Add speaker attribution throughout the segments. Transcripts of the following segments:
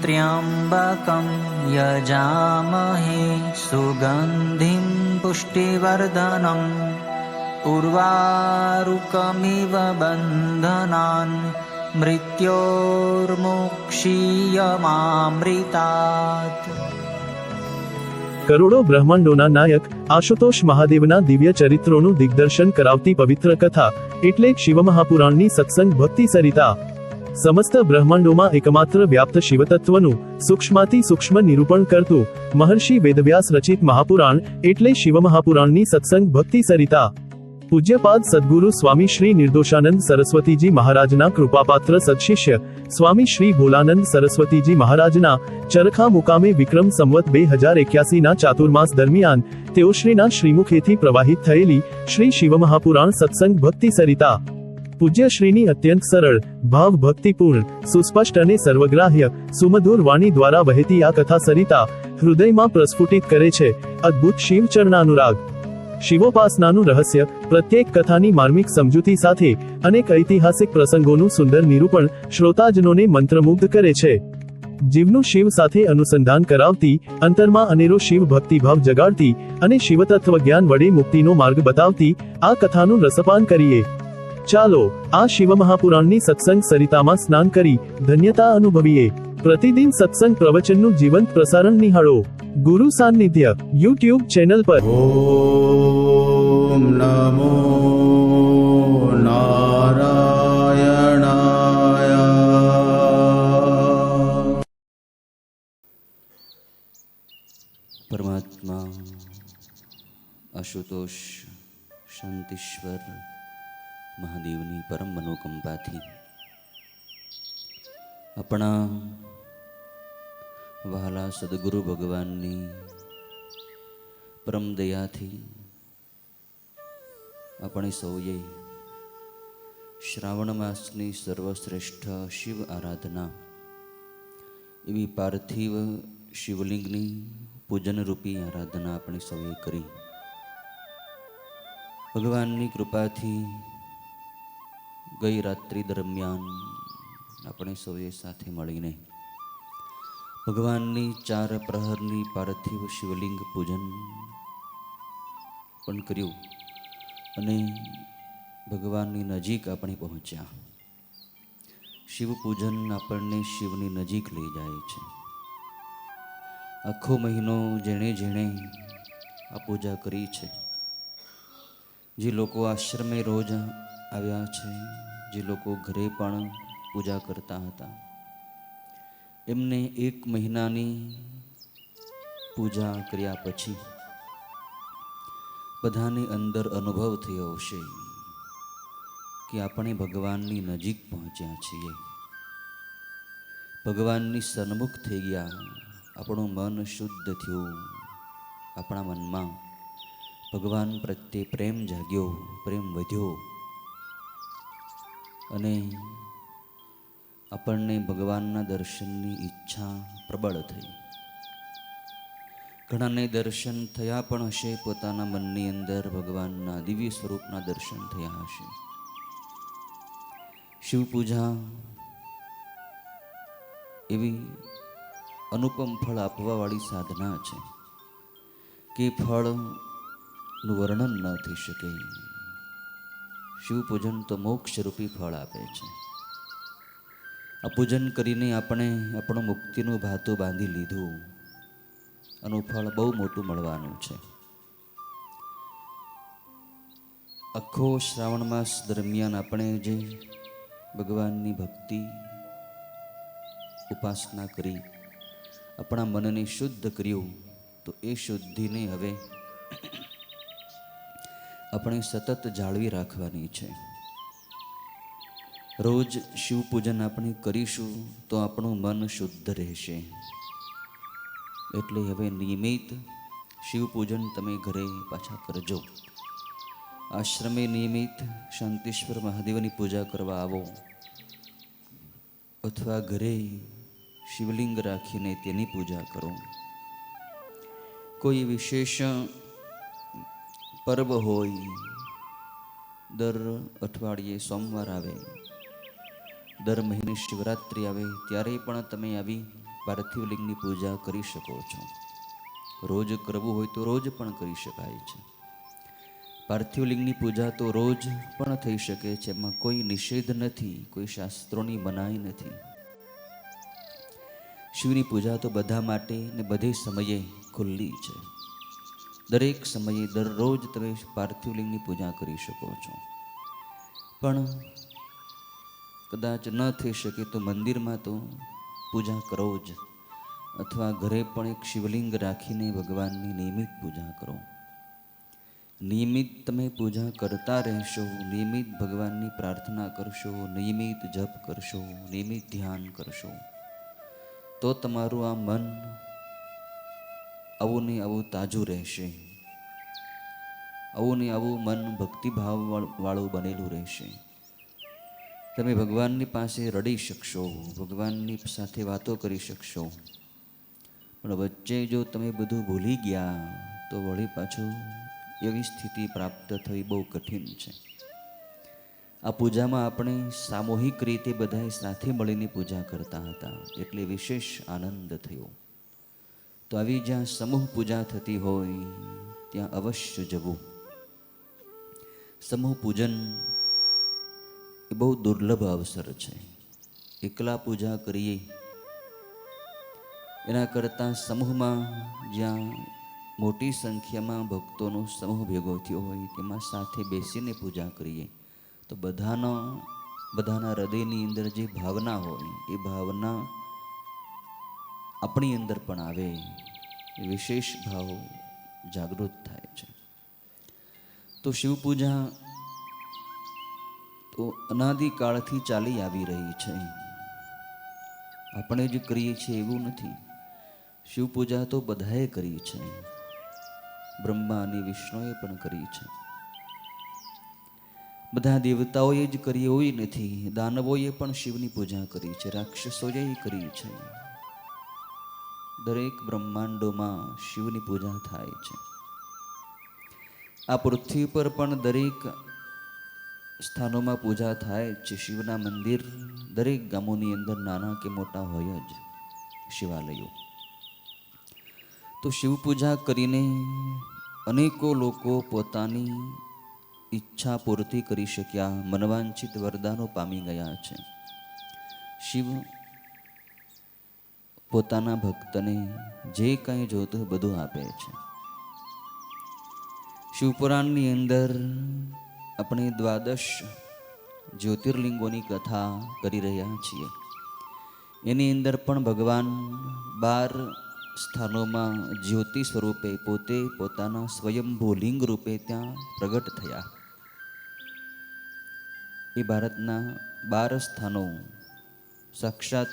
Speaker 1: त्र्यम्बकं यजामहे सुगन्धिं पुष्टिवर्धनम् उर्वारुकमिव बन्धनान् मृत्योर्मुक्षीयमामृतात्।
Speaker 2: કરોડો બ્રહ્માંડોના નાયક આશુતોષ મહાદેવના દિવ્ય ચરિત્રોનું દિગ્દર્શન કરાવતી પવિત્ર કથા એટલે શિવમહાપુરાણની સત્સંગ ભક્તિ સરિતા। સમસ્ત બ્રહ્માંડોમાં એકમાત્ર વ્યાપ્ત શિવતત્વનું સૂક્ષ્માતિ સૂક્ષ્મ નિરૂપણ કરતું મહર્ષિ વેદવ્યાસ રચિત મહાપુરાણ એટલે શિવમહાપુરાણની સત્સંગ ભક્તિ સરિતા। પૂજ્યપાદ સદગુરુ સ્વામી શ્રી નિર્દોષાનંદ સરસ્વતીજી મહારાજના કૃપાપાત્ર સદશિષ્ય સ્વામી શ્રી ભોલાનંદ સરસ્વતીજી મહારાજના ચરખા મુકામે વિક્રમ સંવત 2081ના ચાતુર્માસ દરમિયાન તેઓશ્રીના શ્રીમુખેથી પ્રવાહિત થયેલી શ્રી શિવમહાપુરાણ સત્સંગ ભક્તિ સરિતા પૂજ્ય શ્રીની અત્યંત સરળ ભાવ ભક્તિપૂર્ણ સુસ્પષ્ટ અને સર્વગ્રાહ્ય સુમધુર વાણી દ્વારા વહેતી આ કથા સરિતા હૃદયમાં પ્રસ્ફુટિત કરે છે અદ્ભુત શિવ ચરણાનુરાગ। શિવોપાસનાનું રહસ્ય પ્રત્યેક કથાની માર્મિક સમજૂતી સાથે અનેક ઐતિહાસિક પ્રસંગોનું સુંદર નિરૂપણ શ્રોતાજનોને મંત્રમુગ્ધ કરે છે। જીવનું શિવ સાથે અનુસંધાન કરાવતી અંતરમાં અનેરો શિવ ભક્તિભાવ જગાડતી અને શિવતત્વ જ્ઞાન વડે મુક્તિનો માર્ગ બતાવતી આ કથાનું રસપાન કરીએ। ચાલો આ શિવમહાપુરાણની સત્સંગ સરિતામાં સ્નાન કરી ધન્યતા અનુભવીએ। પ્રતિદિન સત્સંગ પ્રવચનનું જીવંત પ્રસારણ નિહાળો ગુરુ સાનિધ્ય યુટ્યુબ ચેનલ પર।
Speaker 3: ઓમ નમો નારાયણાય।
Speaker 4: પરમાત્મા આશુતોષ શાંતિશ્વર મહાદેવની પરમ મનોકંપાથી આપણા વહાલા સદગુરુ ભગવાનની પરમ દયાથી આપણે સૌએ શ્રાવણ માસની સર્વશ્રેષ્ઠ શિવ આરાધના એવી પાર્થિવ શિવલિંગની પૂજનરૂપી આરાધના આપણે સૌએ કરી। ભગવાનની કૃપાથી ગઈ રાત્રિ દરમિયાન આપણે સૌએ સાથે મળીને ભગવાનની 4 પ્રહરની પાર્થિવ શિવલિંગ પૂજન પણ કર્યું અને ભગવાનની નજીક આપણે પહોંચ્યા। શિવ પૂજન આપણને શિવની નજીક લઈ જાય છે। આખો મહિનો જેણે જેણે આ પૂજા કરી છે, જે લોકો આશ્રમે રોજ આવ્યા છે, જે લોકો ઘરે પણ પૂજા કરતા હતા, એમને 1 મહિનાની પૂજા કર્યા પછી બધાની અંદર અનુભવ થયો હશે કે આપણે ભગવાનની નજીક પહોંચ્યા છીએ, ભગવાનની સન્મુખ થઈ ગયા, આપણું મન શુદ્ધ થયું, આપણા મનમાં ભગવાન પ્રત્યે પ્રેમ જાગ્યો, પ્રેમ વધ્યો અને આપણને ભગવાનના દર્શનની ઈચ્છા પ્રબળ થઈ। ઘણાને દર્શન થયા પણ હશે, પોતાના મનની અંદર ભગવાનના દિવ્ય સ્વરૂપના દર્શન થયા હશે। શિવ પૂજા એવી અનુપમ ફળ આપવાવાળી સાધના છે કે ફળનું વર્ણન ન થઈ શકે। શિવ પૂજન તો મોક્ષરૂપી ફળ આપે છે। આ પૂજન કરીને આપણે આપણું મુક્તિનું ભાતું બાંધી લીધું, આનું ફળ બહુ મોટું મળવાનું છે। આખો શ્રાવણ માસ દરમિયાન આપણે જે ભગવાનની ભક્તિ ઉપાસના કરી, આપણા મનને શુદ્ધ કર્યું, તો એ શુદ્ધિને હવે આપણે સતત જાળવી રાખવાની છે। રોજ શિવ પૂજન આપણે કરીશું તો આપણું મન શુદ્ધ રહેશે। એટલે હવે નિયમિત શિવ પૂજન તમે ઘરે પાછા કરજો। આશ્રમે નિયમિત શાંતિશ્વર મહાદેવની પૂજા કરવા આવો, અથવા ઘરે શિવલિંગ રાખીને તેની પૂજા કરો। કોઈ વિશેષ પર્વ હોય, દર અઠવાડિયે સોમવાર આવે, દર મહિને શિવરાત્રિ આવે, ત્યારે પણ તમે આવી પાર્થિવ લિંગની પૂજા કરી શકો છો. રોજ કરવું હોય તો રોજ પણ કરી શકાય છે. પાર્થિવ લિંગની પૂજા તો રોજ પણ થઈ શકે છે, એમાં કોઈ નિષેધ નથી, કોઈ શાસ્ત્રોની મનાઈ નથી. શિવની પૂજા તો બધા માટે ને બધે સમયે ખુલ્લી છે. દરેક સમયે દરરોજ તમે પાર્થિવ લિંગની પૂજા કરી શકો છો. પણ કદાચ ન થઈ શકે તો મંદિરમાં તો પૂજા કરો જ, અથવા ઘરે પણ એક શિવલિંગ રાખીને ભગવાનની નિયમિત પૂજા કરો. નિયમિત તમે પૂજા કરતા રહેશો, નિયમિત ભગવાનની પ્રાર્થના કરશો, નિયમિત જપ કરશો, નિયમિત ધ્યાન કરશો, તો તમારું આ મન આવું ને આવું તાજું રહેશે. આવું ને આવું મન ભક્તિભાવ વાળું બનેલું રહેશે. તમે ભગવાનની પાસે રડી શકશો, ભગવાનની સાથે વાતો કરી શકશો. પણ વચ્ચે જો તમે બધું ભૂલી ગયા તો વળી પાછું એવી સ્થિતિ પ્રાપ્ત થવી બહુ કઠિન છે. આ પૂજામાં આપણે સામૂહિક રીતે બધાએ સાથે મળીને પૂજા કરતા હતા, એટલે વિશેષ આનંદ થયો. તો આવી જ્યાં સમૂહ પૂજા થતી હોય ત્યાં અવશ્ય જવું. સમૂહ પૂજન એ બહુ દુર્લભ અવસર છે. એકલા પૂજા કરીએ એના કરતાં સમૂહમાં, જ્યાં મોટી સંખ્યામાં ભક્તોનો સમૂહ ભેગો થયો હોય તેમાં સાથે બેસીને પૂજા કરીએ તો બધાના હૃદયની અંદર જે ભાવના હોય એ ભાવના આપણી અંદર પણ આવે, એ વિશેષ ભાવ જાગૃત થાય છે. તો શિવ પૂજા તો અનાદિકાળથી ચાલી આવી રહી છે. આપણે જ કરીએ છીએ એવું નથી. શિવ પૂજા તો બધાએ કરી છે. બ્રહ્મા અને વિષ્ણુએ પણ કરી છે. બધા દેવતાઓએ જ કરી હોય નથી. દાનવોએ પણ શિવની પૂજા કરી છે, રાક્ષસોએ કરી છે. દરેક બ્રહ્માંડોમાં શિવની પૂજા થાય છે. આ પૃથ્વી પર પણ દરેક સ્થાનોમાં પૂજા થાય છે. શિવના મંદિર દરેક ગામોની અંદર નાના કે મોટા હોય જ શિવાલયો. તો શિવ પૂજા કરીને અનેકો લોકો પોતાની ઈચ્છા પૂર્તિ કરી શક્યા, મનવાંછિત વરદાનો પામી ગયા છે. શિવ પોતાના ભક્તને જે કંઈ જોતું બધું આપે છે. શિવપુરાણની અંદર આપણે દ્વાદશ જ્યોતિર્લિંગોની કથા કરી રહ્યા છીએ. એની અંદર પણ ભગવાન 12 સ્થાનોમાં જ્યોતિ સ્વરૂપે પોતે પોતાના સ્વયંભૂ લિંગ રૂપે ત્યાં પ્રગટ થયા. એ ભારતના 12 સ્થાનો, સાક્ષાત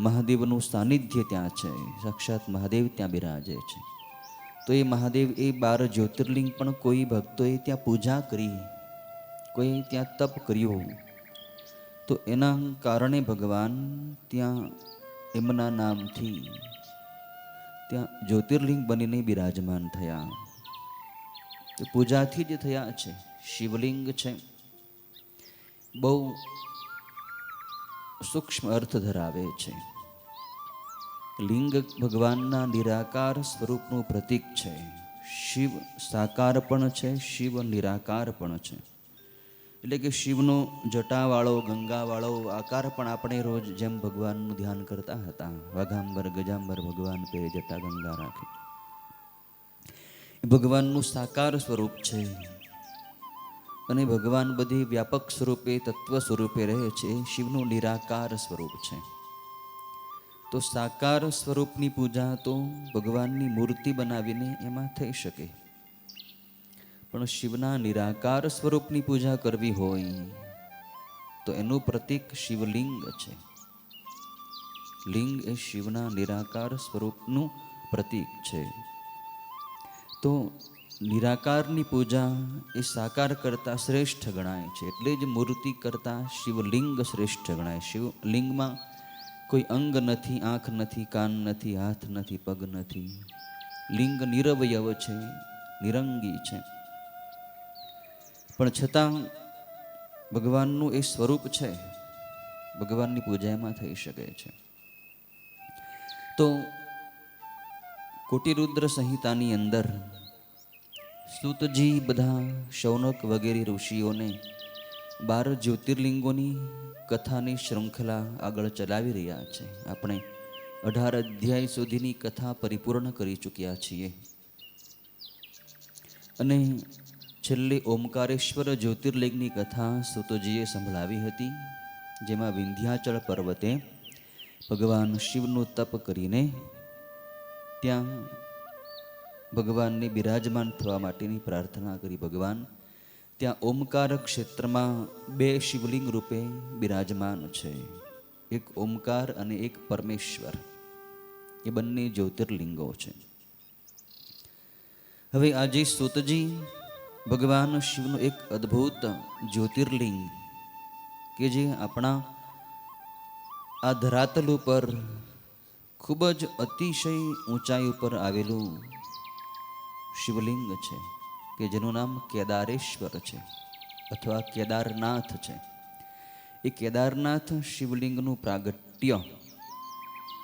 Speaker 4: મહાદેવનું સાનિધ્ય ત્યાં છે. સાક્ષાત મહાદેવ ત્યાં બિરાજે છે. તો એ મહાદેવ, એ 12 જ્યોતિર્લિંગ પણ કોઈ ભક્તોએ ત્યાં પૂજા કરી, કોઈ ત્યાં તપ કર્યું, તો એના કારણે ભગવાન ત્યાં એમના નામથી ત્યાં જ્યોતિર્લિંગ બનીને બિરાજમાન થયા. તો પૂજાથી જ થયા છે. શિવલિંગ છે, બહુ સૂક્ષ્મ અર્થ ધરાવે છે. લિંગ ભગવાનના નિરાકાર સ્વરૂપનું પ્રતીક છે. શિવ સાકાર પણ છે, શિવ નિરાકાર પણ છે. એટલે કે શિવનો જટાવાળો, ગંગાવાળો આકાર પણ આપણે રોજ જેમ ભગવાનનું ધ્યાન કરતા હતા, વાઘાંબર ગજાંબર ભગવાન પે જટા ગંગા રાખે, ભગવાનનું સાકાર સ્વરૂપ છે. અને ભગવાન બધી વ્યાપક સ્વરૂપે, તત્વ સ્વરૂપે રહે છે. શિવનું નિરાકાર સ્વરૂપ છે. તો સાકાર સ્વરૂપની પૂજા તો ભગવાનની મૂર્તિ બનાવીને એમાં થઈ શકે, પણ શિવના નિરાકાર સ્વરૂપની પૂજા કરવી હોય તો એનું પ્રતીક શિવલિંગ છે. લિંગ એ શિવના નિરાકાર સ્વરૂપનું પ્રતીક છે. તો નિરાકારની પૂજા એ સાકાર કરતાં શ્રેષ્ઠ ગણાય છે. એટલે જ મૂર્તિ કરતાં શિવલિંગ શ્રેષ્ઠ ગણાય. શિવલિંગમાં કોઈ અંગ નથી, આંખ નથી, કાન નથી, હાથ નથી, પગ નથી. લિંગ નિરવયવ છે, નિરંગી છે. પણ છતાં ભગવાનનું એ સ્વરૂપ છે, ભગવાનની પૂજા એમાં થઈ શકે છે. તો કોટિરુદ્ર સંહિતાની અંદર સૂતજી બધા શૌનક વગેરે ઋષિઓને 12 જ્યોતિર્લિંગોની કથાની શૃંખલા આગળ ચલાવી રહ્યા છે. આપણે 18 અધ્યાય સુધીની કથા પરિપૂર્ણ કરી ચૂક્યા છીએ અને છેલ્લે ઓમકારેશ્વર જ્યોતિર્લિંગની કથા સૂતજીએ સંભળાવી હતી, જેમાં વિંધ્યાચળ પર્વતે ભગવાન શિવનું તપ કરીને ત્યાં ભગવાનને બિરાજમાન થવા માટેની પ્રાર્થના કરી. ભગવાન ત્યાં ઓમકાર ક્ષેત્રમાં 2 શિવલિંગ રૂપે બિરાજમાન છે, એક ઓમકાર અને એક પરમેશ્વર. એ બંને જ્યોતિર્લિંગો છે. હવે આજે સૂતજી ભગવાન શિવનું એક અદ્ભુત જ્યોતિર્લિંગ કે જે આપણા આ ધરાતલ ઉપર ખૂબ જ અતિશય ઊંચાઈ ઉપર આવેલું શિવલિંગ છે કે જેનું નામ કેદારેશ્વર છે અથવા કેદારનાથ છે. એ કેદારનાથ શિવલિંગનું પ્રાગટ્ય,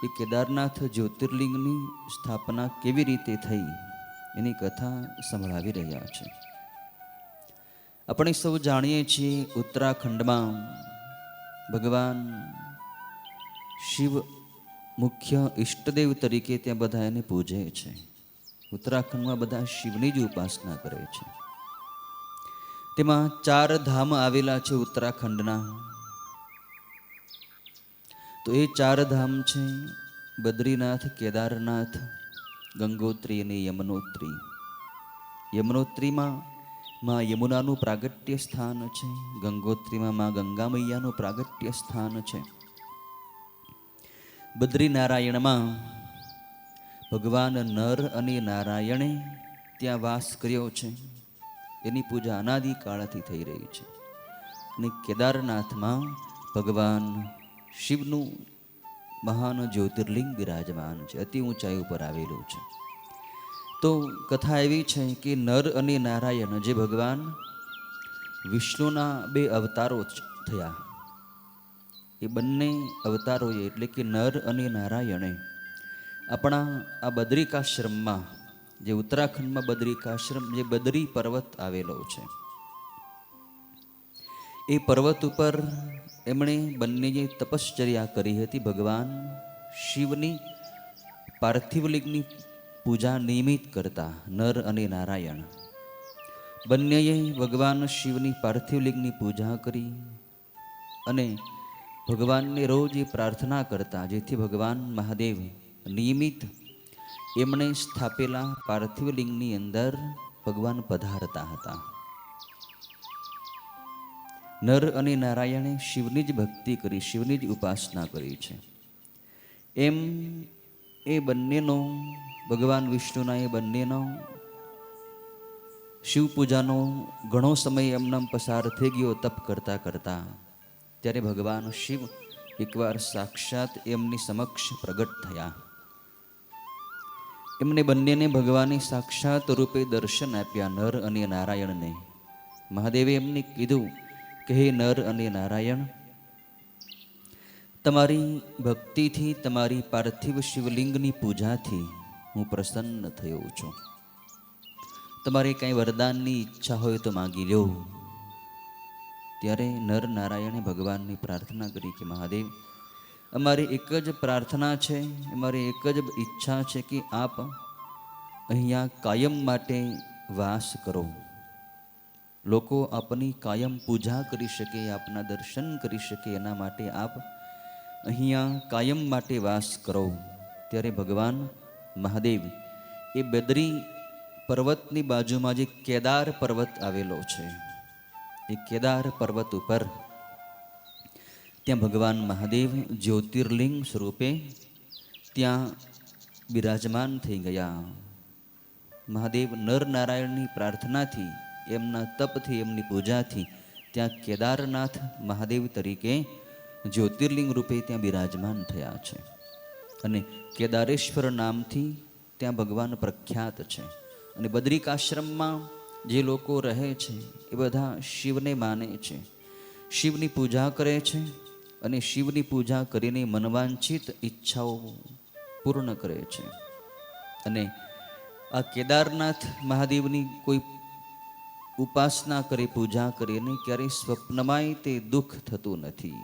Speaker 4: એ કેદારનાથ જ્યોતિર્લિંગની સ્થાપના કેવી રીતે થઈ એની કથા સંભળાવી રહ્યા છે. આપણે સૌ જાણીએ છીએ ઉત્તરાખંડમાં ભગવાન શિવ મુખ્ય ઈષ્ટદેવ તરીકે ત્યાં બધા એને પૂજે છે. ઉત્તરાખંડમાં બધા શિવની જ ઉપાસના કરે છે. તેમાં 4 ધામ આવેલા છે ઉત્તરાખંડના. તો એ 4 ધામ છે બદ્રીનાથ, કેદારનાથ, ગંગોત્રી અને યમનોત્રી. યમનોત્રીમાં માં યમુનાનું પ્રાગટ્ય સ્થાન છે, ગંગોત્રીમાં માં ગંગા મૈયાનું પ્રાગટ્ય સ્થાન છે. બદ્રીનારાયણમાં ભગવાન નર અને નારાયણે ત્યાં વાસ કર્યો છે, એની પૂજા અનાદિકાળથી થઈ રહી છે. અને કેદારનાથમાં ભગવાન શિવનું મહાન જ્યોતિર્લિંગ બિરાજમાન છે, અતિ ઊંચાઈ ઉપર આવેલું છે. તો કથા એવી છે કે નર અને નારાયણ જે ભગવાન વિષ્ણુના 2 અવતારો થયા, એ બંને અવતારોએ એટલે કે નર અને નારાયણે આપણા આ બદ્રિકાશ્રમમાં, જે ઉત્તરાખંડમાં બદ્રિકાશ્રમ, જે બદ્રી પર્વત આવેલો છે, એ પર્વત ઉપર એમણે બંનેએ તપશ્ચર્યા કરી હતી. ભગવાન શિવની પાર્થિવલિંગની પૂજા નિયમિત કરતા નર અને નારાયણ બંનેએ ભગવાન શિવની પાર્થિવલિંગની પૂજા કરી અને ભગવાનને રોજ એ પ્રાર્થના કરતા, જેથી ભગવાન મહાદેવ નિયમિત એમણે સ્થાપેલા પાર્થિવલિંગની અંદર ભગવાન પધારતા હતા. નર અને નારાયણે શિવની જ ભક્તિ કરી, શિવની જ ઉપાસના કરી છે. એમ એ બંનેનો, ભગવાન વિષ્ણુના એ બંનેનો શિવ પૂજાનો ઘણો સમય એમનામ પસાર થઈ ગયો તપ કરતા કરતા. ત્યારે ભગવાન શિવ એકવાર સાક્ષાત એમની સમક્ષ પ્રગટ થયા. એમને બંનેને ભગવાને સાક્ષાત રૂપે દર્શન આપ્યા, નર અને નારાયણને. મહાદેવે એમને કીધું કે હે નર અને નારાયણ, તમારી ભક્તિથી, તમારી પાર્થિવ શિવલિંગની પૂજાથી હું પ્રસન્ન થયો છું. તમારે કાંઈ વરદાનની ઈચ્છા હોય તો માગી લો. ત્યારે નર નારાયણે ભગવાનની પ્રાર્થના કરી કે મહાદેવ, અમારી એક જ પ્રાર્થના છે, અમારી એક જ ઈચ્છા છે કે આપ અહીંયા કાયમ માટે વાસ કરો. લોકો આપની કાયમ પૂજા કરી શકે, આપના દર્શન કરી શકે, એના માટે આપ અહીંયા કાયમ માટે વાસ કરો. ત્યારે ભગવાન મહાદેવ એ બદ્રી પર્વતની બાજુમાં જે કેદાર પર્વત આવેલો છે, એ કેદાર પર્વત ઉપર ત્યાં ભગવાન મહાદેવ જ્યોતિર્લિંગ સ્વરૂપે ત્યાં બિરાજમાન થઈ ગયા. મહાદેવ નર નારાયણની પ્રાર્થનાથી, એમના તપથી, એમની પૂજાથી ત્યાં કેદારનાથ મહાદેવ તરીકે જ્યોતિર્લિંગ રૂપે ત્યાં બિરાજમાન થયા છે. અને કેદારેશ્વર નામથી ત્યાં ભગવાન પ્રખ્યાત છે. અને બદ્રિકાશ્રમમાં જે લોકો રહે છે એ બધા શિવને માને છે, શિવની પૂજા કરે છે અને શિવની પૂજા કરીને મનવાંછિત ઈચ્છાઓ પૂર્ણ કરે છે. અને આ કેદારનાથ મહાદેવની કોઈ ઉપાસના કરી, પૂજા કરી અને ક્યારેય સ્વપ્નમાંય તે દુઃખ થતું નથી.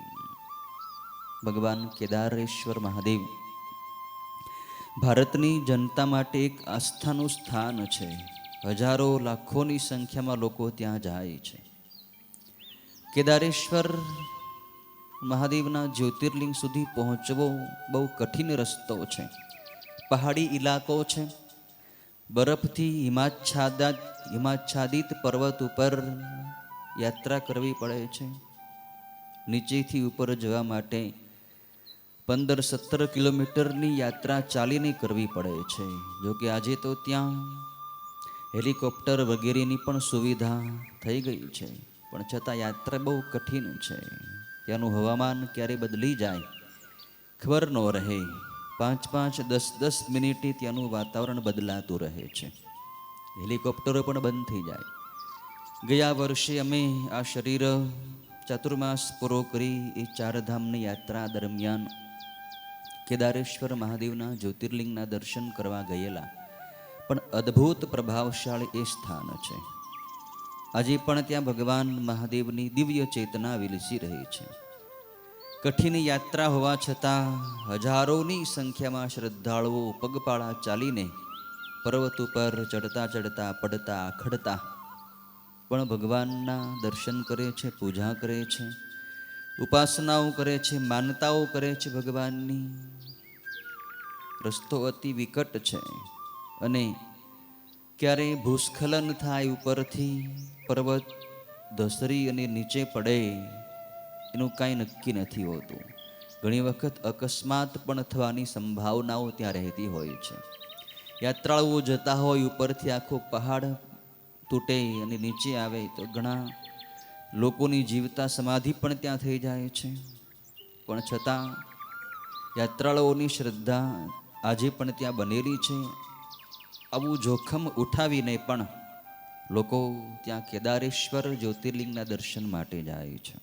Speaker 4: ભગવાન કેદારેશ્વર મહાદેવ ભારતની જનતા માટે એક આસ્થાનું સ્થાન છે. હજારો લાખોની સંખ્યામાં લોકો ત્યાં જાય છે. કેદારેશ્વર મહાદેવના જ્યોતિર્લિંગ સુધી પહોંચવો બહુ કઠિન રસ્તો છે. પહાડી ઇલાકો છે. બરફથી હિમાચ્છાદિત પર્વત ઉપર યાત્રા કરવી પડે છે. નીચેથી ઉપર જવા માટે 15-17 કિલોમીટરની યાત્રા ચાલીને કરવી પડે છે. જોકે આજે તો ત્યાં હેલિકોપ્ટર વગેરેની પણ સુવિધા થઈ ગઈ છે, પણ છતાં યાત્રા બહુ કઠિન છે. ત્યાંનું હવામાન ક્યારે બદલી જાય ખબર ન રહે. 5-5, 10-10 મિનિટે ત્યાંનું વાતાવરણ બદલાતું રહે છે. હેલિકોપ્ટરો પણ બંધ થઈ જાય. ગયા વર્ષે અમે આ શરીર ચાતુર્માસ પૂરો કરી એ ચારધામની યાત્રા દરમિયાન કેદારેશ્વર મહાદેવના જ્યોતિર્લિંગના દર્શન કરવા ગયેલા. પણ અદ્ભુત પ્રભાવશાળી એ સ્થાન છે. આજે પણ ત્યાં ભગવાન મહાદેવની દિવ્ય ચેતના વિલસી રહી છે. કઠિન યાત્રા હોવા છતાં હજારોની સંખ્યામાં શ્રદ્ધાળુઓ પગપાળા ચાલીને પર્વત ઉપર ચડતા ચડતા, પડતા, આખડતા પણ ભગવાનના દર્શન કરે છે, પૂજા કરે છે, ઉપાસનાઓ કરે છે, માનતાઓ કરે છે ભગવાનની. રસ્તો અતિ વિકટ છે અને ક્યારેય ભૂસ્ખલન થાય, ઉપરથી પર્વત ધસરી અને નીચે પડે એનું કાંઈ નક્કી નથી હોતું. ઘણી વખત અકસ્માત પણ થવાની સંભાવનાઓ ત્યાં રહેતી હોય છે. યાત્રાળુઓ જતા હોય, ઉપરથી આખો પહાડ તૂટે અને નીચે આવે તો ઘણા લોકોની જીવતા સમાધિ પણ ત્યાં થઈ જાય છે. પણ છતાં યાત્રાળુઓની શ્રદ્ધા આજે પણ ત્યાં બનેલી છે. આવું જોખમ ઉઠાવીને પણ લોકો ત્યાં કેદારેશ્વર જ્યોતિર્લિંગના દર્શન માટે જાય છે.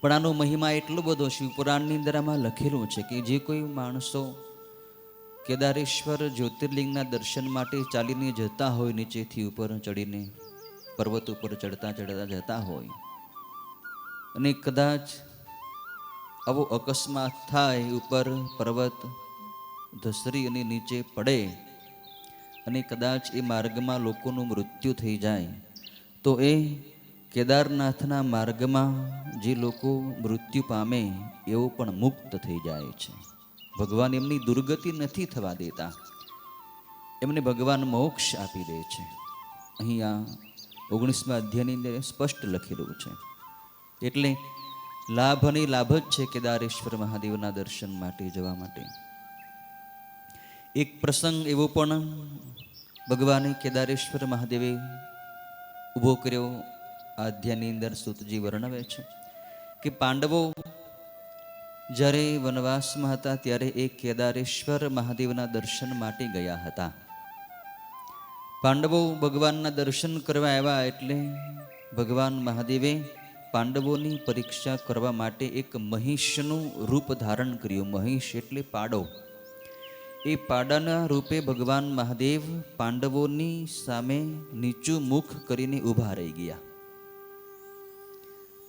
Speaker 4: પણ આનો મહિમા એટલો બધો શિવપુરાણની અંદર આમાં લખેલું છે કે જે કોઈ માણસો કેદારેશ્વર જ્યોતિર્લિંગના દર્શન માટે ચાલીને જતા હોય, નીચેથી ઉપર ચડીને પર્વત ઉપર ચડતા ચડતા જતા હોય અને કદાચ આવો અકસ્માત થાય, ઉપર પર્વત ધસરી અને નીચે પડે અને કદાચ એ માર્ગમાં લોકોનું મૃત્યુ થઈ જાય તો એ કેદારનાથના માર્ગમાં જે લોકો મૃત્યુ પામે એવો પણ મુક્ત થઈ જાય છે. ભગવાન એમની દુર્ગતિ નથી થવા દેતા, એમને ભગવાન મોક્ષ આપી દે છે. અહીંયા 19મા અધ્યાયની અંદર સ્પષ્ટ લખેલું છે. એટલે લાભ અને લાભ જ છે કેદારેશ્વર મહાદેવના દર્શન માટે જવા માટે. એક પ્રસંગ એવો પણ ભગવાને કેદારેશ્વર મહાદેવે ઊભો કર્યો. આ અધ્યાયની અંદર સૂતજી વર્ણવે છે કે પાંડવો જ્યારે વનવાસમાં હતા ત્યારે એ કેદારેશ્વર મહાદેવના દર્શન માટે ગયા હતા. પાંડવો ભગવાનના દર્શન કરવા આવ્યા એટલે ભગવાન મહાદેવે પાંડવોની પરીક્ષા કરવા માટે એક મહિષનું રૂપ ધારણ કર્યું. મહિષ એટલે પાડો. એ પાડાના રૂપે ભગવાન મહાદેવ પાંડવોની સામે નીચું મુખ કરીને ઊભા રહી ગયા.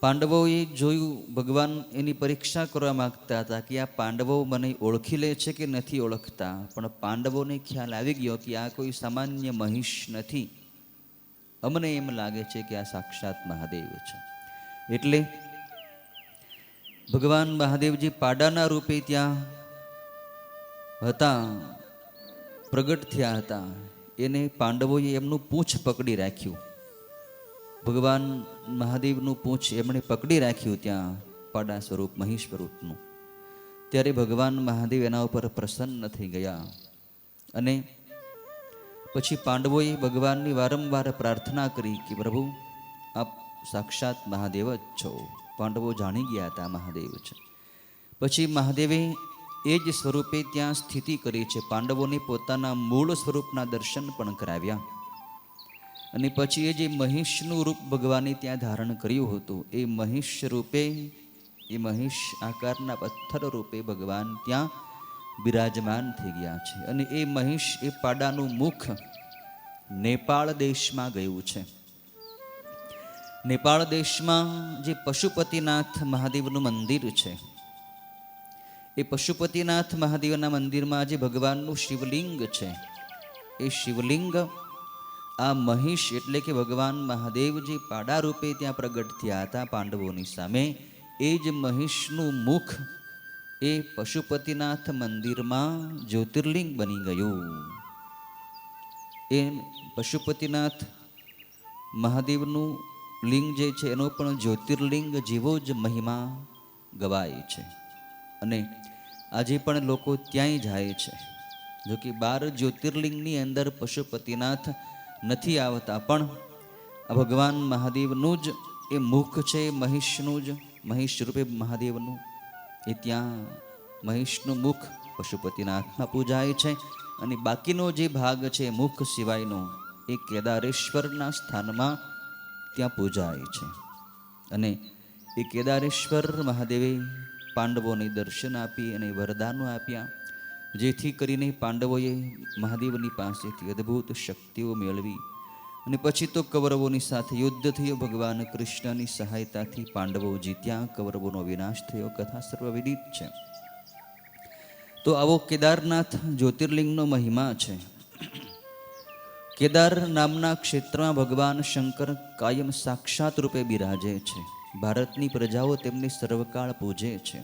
Speaker 4: પાંડવોએ જોયું, ભગવાન એની પરીક્ષા કરવા માગતા હતા કે આ પાંડવો મને ઓળખી લે છે કે નથી ઓળખતા. પણ પાંડવોને ખ્યાલ આવી ગયો કે આ કોઈ સામાન્ય મહિષ નથી, અમને એમ લાગે છે કે આ સાક્ષાત મહાદેવ છે. એટલે ભગવાન મહાદેવજી પાડાના રૂપે ત્યાં હતા, પ્રગટ થયા હતા. એને પાંડવોએ એમનું પૂંછ પકડી રાખ્યું. ભગવાન મહાદેવનું પૂંછ એમણે પકડી રાખ્યું ત્યાં પાડા સ્વરૂપ, મહિષ સ્વરૂપનું. ત્યારે ભગવાન મહાદેવ એના ઉપર પ્રસન્ન થઈ ગયા અને પછી પાંડવોએ ભગવાનની વારંવાર પ્રાર્થના કરી કે પ્રભુ આપ સાક્ષાત મહાદેવ જ છો. પાંડવો જાણી ગયા હતા મહાદેવ છે. પછી મહાદેવે એ જ સ્વરૂપે ત્યાં સ્થિતિ કરી છે. પાંડવોને પોતાના મૂળ સ્વરૂપના દર્શન પણ કરાવ્યા અને પછી એ જે મહિષનું રૂપ ભગવાને ત્યાં ધારણ કર્યું હતું એ મહિષ રૂપે, એ મહિષ આકારના પથ્થર રૂપે ભગવાન ત્યાં બિરાજમાન થઈ ગયા છે. અને એ મહિષ, એ પાડાનું મુખ નેપાળ દેશમાં ગયું છે. નેપાળ દેશમાં જે પશુપતિનાથ મહાદેવનું મંદિર છે, એ પશુપતિનાથ મહાદેવના મંદિરમાં જે ભગવાનનું શિવલિંગ છે, એ શિવલિંગ આ મહિષ એટલે કે ભગવાન મહાદેવ જે પાડા રૂપે ત્યાં પ્રગટ થયા હતા પાંડવોની સામે, એ જ મહિષનું મુખ એ પશુપતિનાથ મંદિરમાં જ્યોતિર્લિંગ બની ગયું. એ પશુપતિનાથ મહાદેવનું લિંગ જે છે એનો પણ જ્યોતિર્લિંગ જેવો જ મહિમા ગવાય છે. અને આજે પણ લોકો ત્યાંય જાય છે. જો કે 12 જ્યોતિર્લિંગની અંદર પશુપતિનાથ નથી આવતા, પણ આ ભગવાન મહાદેવનું જ એ મુખ છે, મહિષનું જ, મહિષ રૂપે મહાદેવનું, એ ત્યાં મહિષનું મુખ પશુપતિનાથમાં પૂજાય છે. અને બાકીનો જે ભાગ છે મુખ સિવાયનો, એ કેદારેશ્વરના સ્થાનમાં ત્યાં પૂજાય છે. અને એ કેદારેશ્વર મહાદેવે પાંડવોને દર્શન આપી અને વરદાનો આપ્યા, જેથી કરીને પાંડવોએ મહાદેવની પાસેથી અદ્ભુત શક્તિઓ મેળવી. અને પછી તો કૌરવોની સાથે યુદ્ધ થયું. ભગવાન કૃષ્ણની સહાયતાથી પાંડવો જીત્યા, કૌરવોનો વિનાશ થયો. કથા સર્વવિદિત છે. તો આવો કેદારનાથ જ્યોતિર્લિંગનો મહિમા છે. કેદાર નામના ક્ષેત્રમાં ભગવાન શંકર કાયમ સાક્ષાત રૂપે બિરાજે છે. ભારતની પ્રજાઓ તેમને સર્વકાળ પૂજે છે.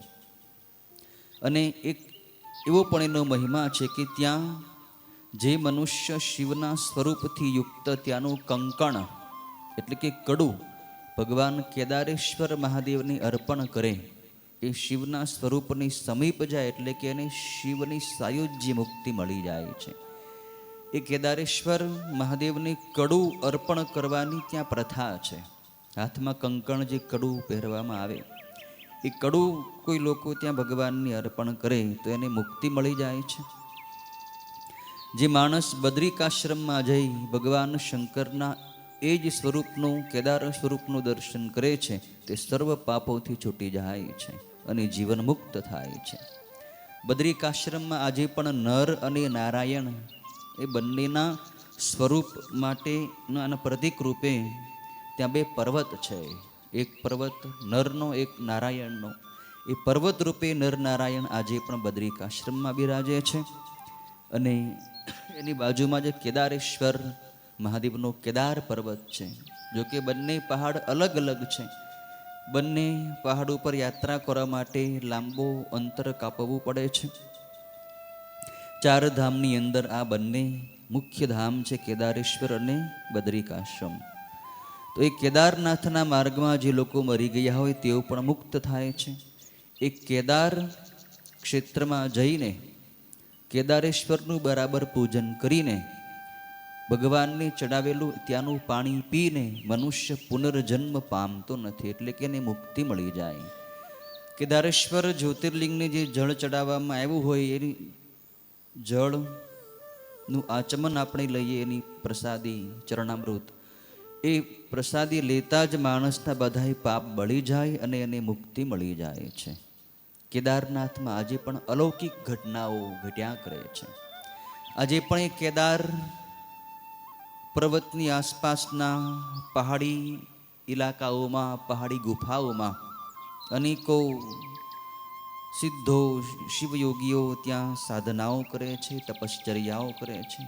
Speaker 4: અને એક એવો પણ એનો મહિમા છે કે ત્યાં જે મનુષ્ય શિવના સ્વરૂપથી યુક્ત ત્યાંનું કંકણ એટલે કે કડું ભગવાન કેદારેશ્વર મહાદેવને અર્પણ કરે, એ શિવના સ્વરૂપની સમીપ જાય એટલે કે એને શિવની સાયુજ્ય મુક્તિ મળી જાય છે. એ કેદારેશ્વર મહાદેવને કડું અર્પણ કરવાની ત્યાં પ્રથા છે. હાથમાં કંકણ જે કડું પહેરવામાં આવે, એ કડું કોઈ લોકો ત્યાં ભગવાનને અર્પણ કરે તો એને મુક્તિ મળી જાય છે. જે માણસ બદ્રિકાશ્રમમાં જઈ ભગવાન શંકરના એ જ સ્વરૂપનું, કેદાર સ્વરૂપનું દર્શન કરે છે, તે સર્વ પાપોથી છૂટી જાય છે અને જીવન મુક્ત થાય છે. બદ્રિકાશ્રમમાં આજે પણ નર અને નારાયણ એ બંનેના સ્વરૂપ માટેના પ્રતીક રૂપે ત્યાં 2 પર્વત છે. એક પર્વત નરનો, એક નારાયણનો. એ પર્વત રૂપે નર નારાયણ આજે પણ બદ્રિકાશ્રમમાં બિરાજે છે. અને એની બાજુમાં જે કેદારેશ્વર મહાદેવનો કેદાર પર્વત છે, જો કે બંને પહાડ અલગ અલગ છે. બંને પહાડ ઉપર યાત્રા કરવા માટે લાંબો અંતર કાપવું પડે છે. 4 ધામની અંદર આ બંને મુખ્ય ધામ છે, કેદારેશ્વર અને બદ્રિકાશ્રમ. તો એ કેદારનાથના માર્ગમાં જે લોકો મરી ગયા હોય તેઓ પણ મુક્ત થાય છે. એ કેદાર ક્ષેત્રમાં જઈને કેદારેશ્વરનું બરાબર પૂજન કરીને ભગવાનને ચડાવેલું ત્યાંનું પાણી પીને મનુષ્ય પુનર્જન્મ પામતો નથી, એટલે કે એને મુક્તિ મળી જાય. કેદારેશ્વર જ્યોતિર્લિંગને જે જળ ચડાવવામાં આવ્યું હોય એની જળનું આચમન આપણે લઈએ, એની પ્રસાદી ચરણામૃત, એ પ્રસાદી લેતા જ માણસના બધાય પાપ બળી જાય અને એને મુક્તિ મળી જાય છે. કેદારનાથમાં આજે પણ અલૌકિક ઘટનાઓ ઘટ્યા કરે છે. આજે પણ એ કેદાર પર્વતની આસપાસના પહાડી ઇલાકાઓમાં, પહાડી ગુફાઓમાં અનેકો સિદ્ધો, શિવયોગીઓ ત્યાં સાધનાઓ કરે છે, તપશ્ચર્યાઓ કરે છે.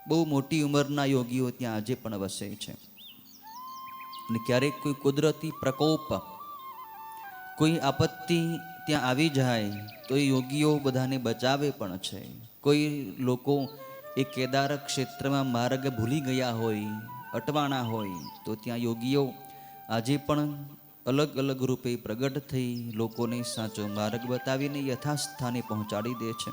Speaker 4: બહુ મોટી ઉંમરના યોગીઓ ત્યાં આજે પણ વસે છે. અને ક્યારેક કોઈ કુદરતી પ્રકોપ, કોઈ આપત્તિ ત્યાં આવી જાય તો એ યોગીઓ બધાને બચાવે પણ છે. કોઈ લોકો એ કેદાર ક્ષેત્રમાં માર્ગ ભૂલી ગયા હોય, અટવાણા હોય, તો ત્યાં યોગીઓ આજે પણ અલગ અલગ રૂપે પ્રગટ થઈ લોકોને સાચો માર્ગ બતાવીને યથાસ્થાને પહોંચાડી દે છે.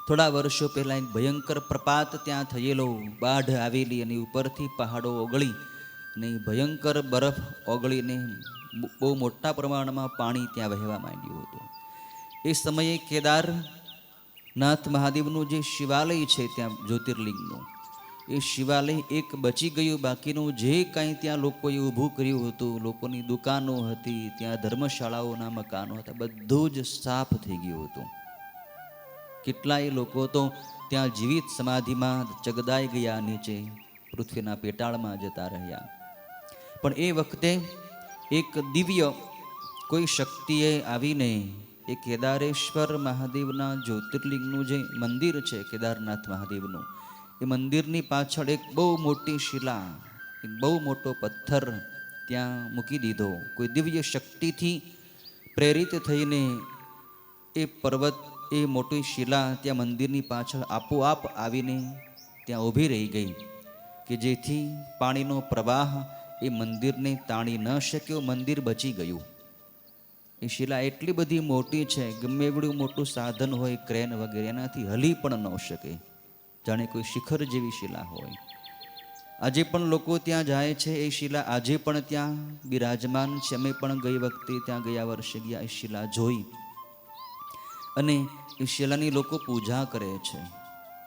Speaker 4: થોડા વર્ષો પહેલાં એક ભયંકર પ્રપાત ત્યાં થયેલો, બાઢ આવેલી અને ઉપરથી પહાડો ઓગળી અને ભયંકર બરફ ઓગળીને બહુ મોટા પ્રમાણમાં પાણી ત્યાં વહેવા માંડ્યું હતું. એ સમયે કેદારનાથ મહાદેવનું જે શિવાલય છે ત્યાં જ્યોતિર્લિંગનું, એ શિવાલય એક બચી ગયું. બાકીનું જે કાંઈ ત્યાં લોકોએ ઊભું કર્યું હતું, લોકોની દુકાનો હતી, ત્યાં ધર્મશાળાઓના મકાનો હતા, બધું જ સાફ થઈ ગયું હતું. કેટલાય લોકો તો ત્યાં જીવિત સમાધિમાં ચગદાઈ ગયા, નીચે પૃથ્વીના પેટાળમાં જતા રહ્યા. પણ એ વખતે એક દિવ્ય કોઈ શક્તિએ આવીને એ કેદારેશ્વર મહાદેવના જ્યોતિર્લિંગનું જે મંદિર છે, કેદારનાથ મહાદેવનું, એ મંદિરની પાછળ એક બહુ મોટી શિલા, એક બહુ મોટો પથ્થર ત્યાં મૂકી દીધો. કોઈ દિવ્ય શક્તિથી પ્રેરિત થઈને એ પર્વત, એ મોટી શિલા ત્યાં મંદિરની પાછળ આપોઆપ આવીને ત્યાં ઊભી રહી ગઈ, કે જેથી પાણીનો પ્રવાહ એ મંદિરને તાણી ન શક્યો, મંદિર બચી ગયું. એ શિલા એટલી બધી મોટી છે, ગમે એવડું મોટું સાધન હોય, ક્રેન વગેરે, એનાથી હલી પણ ન શકે, જાણે કોઈ શિખર જેવી શિલા હોય. આજે પણ લોકો ત્યાં જાય છે, એ શિલા આજે પણ ત્યાં બિરાજમાન છે. અમે પણ ગઈ વખતે ત્યાં ગયા વર્ષે ગયા, એ શિલા જોઈ, અને એ શિલાની લોકો પૂજા કરે છે.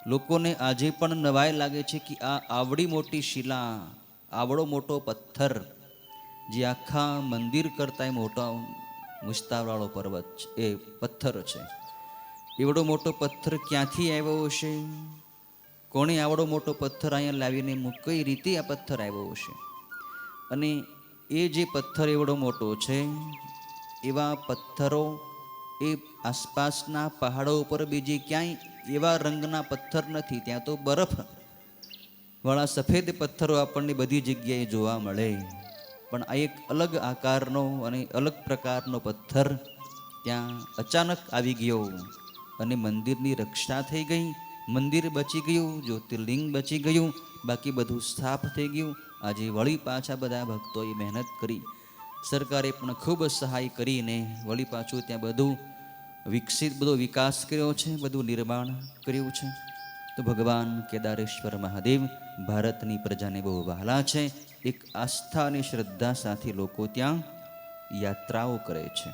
Speaker 4: લોકોને આજે પણ નવાઈ લાગે છે કે આ આવડી મોટી શિલા, આવડો મોટો પથ્થર, જે આખા મંદિર કરતાં મોટો વિસ્તારવાળો પર્વત છે, એ પથ્થર છે, એવડો મોટો પથ્થર ક્યાંથી આવ્યો હશે? કોણે આવડો મોટો પથ્થર અહીંયા લાવીને કઈ રીતે આ પથ્થર આવ્યો હશે? અને એ જે પથ્થર એવડો મોટો છે, એવા પથ્થરો એ આસપાસના પહાડો ઉપર બીજે ક્યાંય એવા રંગના પથ્થર નથી. ત્યાં તો બરફ વાળા સફેદ પથ્થરો આપણને બધી જગ્યાએ જોવા મળે, પણ આ એક અલગ આકારનો અને અલગ પ્રકારનો પથ્થર ત્યાં અચાનક આવી ગયો, અને મંદિરની રક્ષા થઈ ગઈ, મંદિર બચી ગયું, જ્યોતિર્લિંગ બચી ગયું, બાકી બધું સાફ થઈ ગયું. આજે વળી પાછા બધા ભક્તોએ મહેનત કરી, સરકારે પણ ખૂબ સહાય કરીને વળી પાછું ત્યાં બધું વિકસિત, બધો વિકાસ કર્યો છે, બધું નિર્માણ કર્યું છે. તો ભગવાન કેદારેશ્વર મહાદેવ ભારતની પ્રજાને બહુ વહાલા છે. એક આસ્થા અને શ્રદ્ધા સાથે લોકો ત્યાં યાત્રાઓ કરે છે.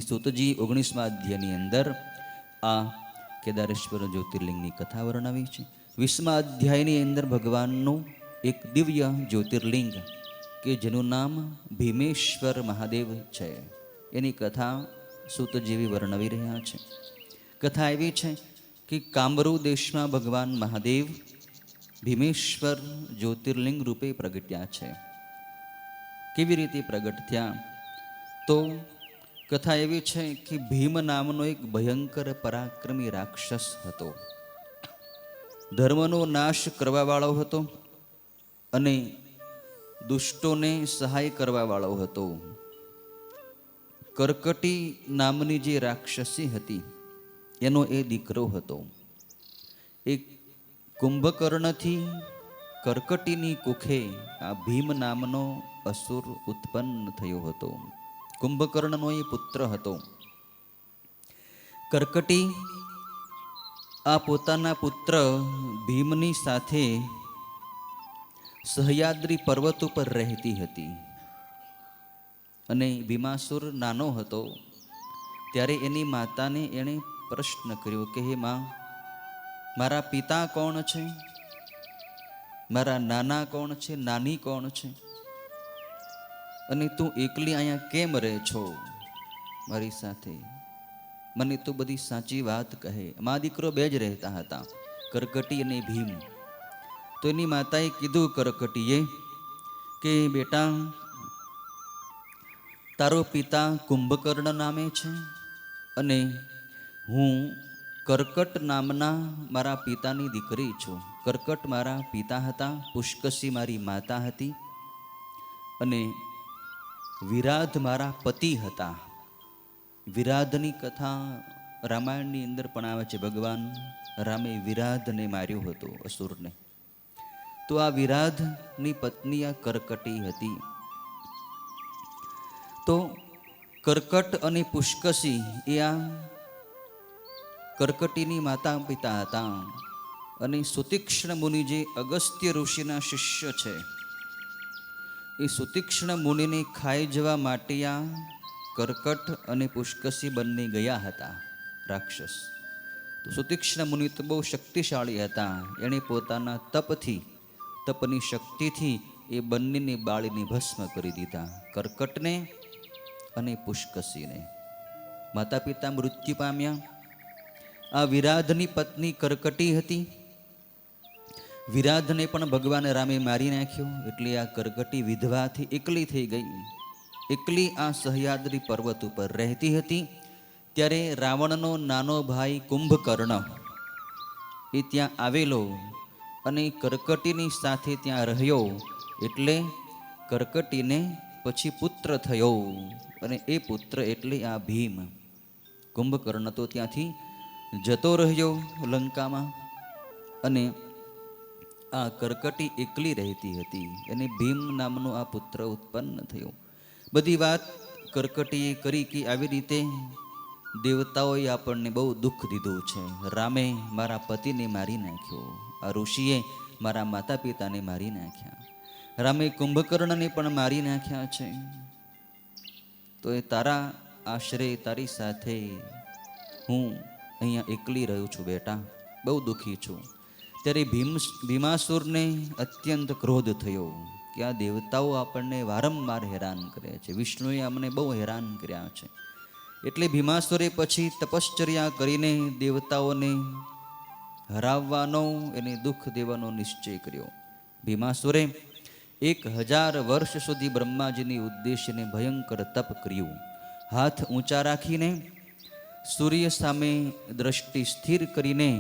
Speaker 4: સુતજી 19મા અધ્યાયની અંદર આ કેદારેશ્વર જ્યોતિર્લિંગની કથા વર્ણવી છે. 20મા અધ્યાયની અંદર ભગવાનનું એક દિવ્ય જ્યોતિર્લિંગ કે જેનું નામ ભીમેશ્વર મહાદેવ છે, એની કથા સુતજીવી વર્ણવી રહ્યા છે. કથા એવી છે કે કામરૂ દેશમાં ભગવાન મહાદેવ ભીમેશ્વર જ્યોતિર્લિંગ રૂપે પ્રગટ્યા છે. કેવી રીતે પ્રગટ થયા? તો કથા એવી છે કે ભીમ નામનો એક ભયંકર પરાક્રમી રાક્ષસ હતો. ધર્મનો નાશ કરવા વાળો હતો અને દુષ્ટોને સહાય કરવા વાળો હતો. કર્કટી નામની જે રાક્ષસી હતી, એનો એ દીકરો હતો. એક કુંભકર્ણથી કર્કટીની કુખે આ ભીમ નામનો અસુર ઉત્પન્ન થયો હતો. કુંભકર્ણનો એ પુત્ર હતો. કર્કટી આ પોતાના પુત્ર ભીમની સાથે સહ્યાદ્રી પર્વત ઉપર રહેતી હતી, અને ભીમાસુર નાનો હતો ત્યારે એની માતાને એણે પ્રશ્ન કર્યો કે હે માં, મારા પિતા કોણ છે? મારા નાના કોણ છે? નાની કોણ છે? અને તું એકલી અહીંયા કેમ રહે છો મારી સાથે? મને તો બધી સાચી વાત કહે. મા દીકરો બે જ રહેતા હતા, કર્કટી અને ભીમ. તો એની માતાએ કીધું કર્કટીએ કે બેટા, તારો પિતા કુંભકર્ણ નામે છે અને હું કર્કટ નામના મારા પિતાની દીકરી છું. કર્કટ મારા પિતા હતા, પુષ્કસી મારી માતા હતી, અને વિરાધ મારા પતિ હતા. વિરાધની કથા રામાયણની અંદર પણ આવે છે. ભગવાન રામે વિરાધને માર્યો હતો, અસુરને. તો આ વિરાધની પત્ની આ કર્કટી હતી. તો કર્કટ અને પુષ્કસી એ આ કર્કટીની માતા પિતા હતા. અને સુતીક્ષ્ણ મુનિ જે અગસ્ત્ય ઋષિના શિષ્ય છે, એ સુતીક્ષ્ણ મુનિને ખાઈ જવા માટે આ કર્કટ અને પુષ્કસી બંને ગયા હતા, રાક્ષસ. તો સુતીક્ષ્ણ મુનિ તો બહુ શક્તિશાળી હતા. એણે પોતાના તપથી, તપની શક્તિથી એ બંનેને બાળીને ભસ્મ કરી દીધા, કર્કટને અને પુષ્કસીને. માતા પિતા મૃત્યુ પામ્યા. આ વિરાધની પત્ની કરકટી હતી. વિરાધને પણ ભગવાન રામે મારી નાખ્યો. એટલે આ કરકટી વિધવાથી એકલી થઈ ગઈ. એકલી આ સહ્યાદ્રી પર્વત ઉપર રહેતી હતી. ત્યારે રાવણનો નાનો ભાઈ કુંભકર્ણ એ ત્યાં આવેલો અને કરકટીની સાથે ત્યાં રહ્યો. એટલે કરકટીને પછી પુત્ર થયો અને એ પુત્ર એટલે આ ભીમ. કુંભકર્ણ તો ત્યાંથી જતો રહ્યો લંકામાં અને આ કરકટી એકલી રહેતી હતી અને ભીમ નામનો આ પુત્ર ઉત્પન્ન થયો. બધી વાત કરકટીએ કરી કે આવી રીતે દેવતાઓએ આપણને બહુ દુઃખ દીધું છે. રામે મારા પતિને મારી નાખ્યો, આ ઋષિએ મારા માતા પિતાને મારી નાખ્યા, રામે કુંભકર્ણને પણ મારી નાખ્યા છે. તો એ તારા આશરે તારી સાથે હું અહીંયા એકલી રહ્યો છું બેટા, બહુ દુઃખી છું. ત્યારે ભીમાસુરને અત્યંત ક્રોધ થયો કે આ દેવતાઓ આપણને વારંવાર હેરાન કરે છે, વિષ્ણુએ અમને બહુ હેરાન કર્યા છે. એટલે ભીમાસુરે પછી તપશ્ચર્યા કરીને દેવતાઓને હરાવવાનો એને દુઃખ દેવાનો નિશ્ચય કર્યો. ભીમાસુરે 1000 વર્ષ સુધી બ્રહ્માજીની ઉદ્દેશ્યને ભયંકર તપ કર્યું. હાથ ઊંચા રાખીને સૂર્ય સામે દ્રષ્ટિ સ્થિર કરીને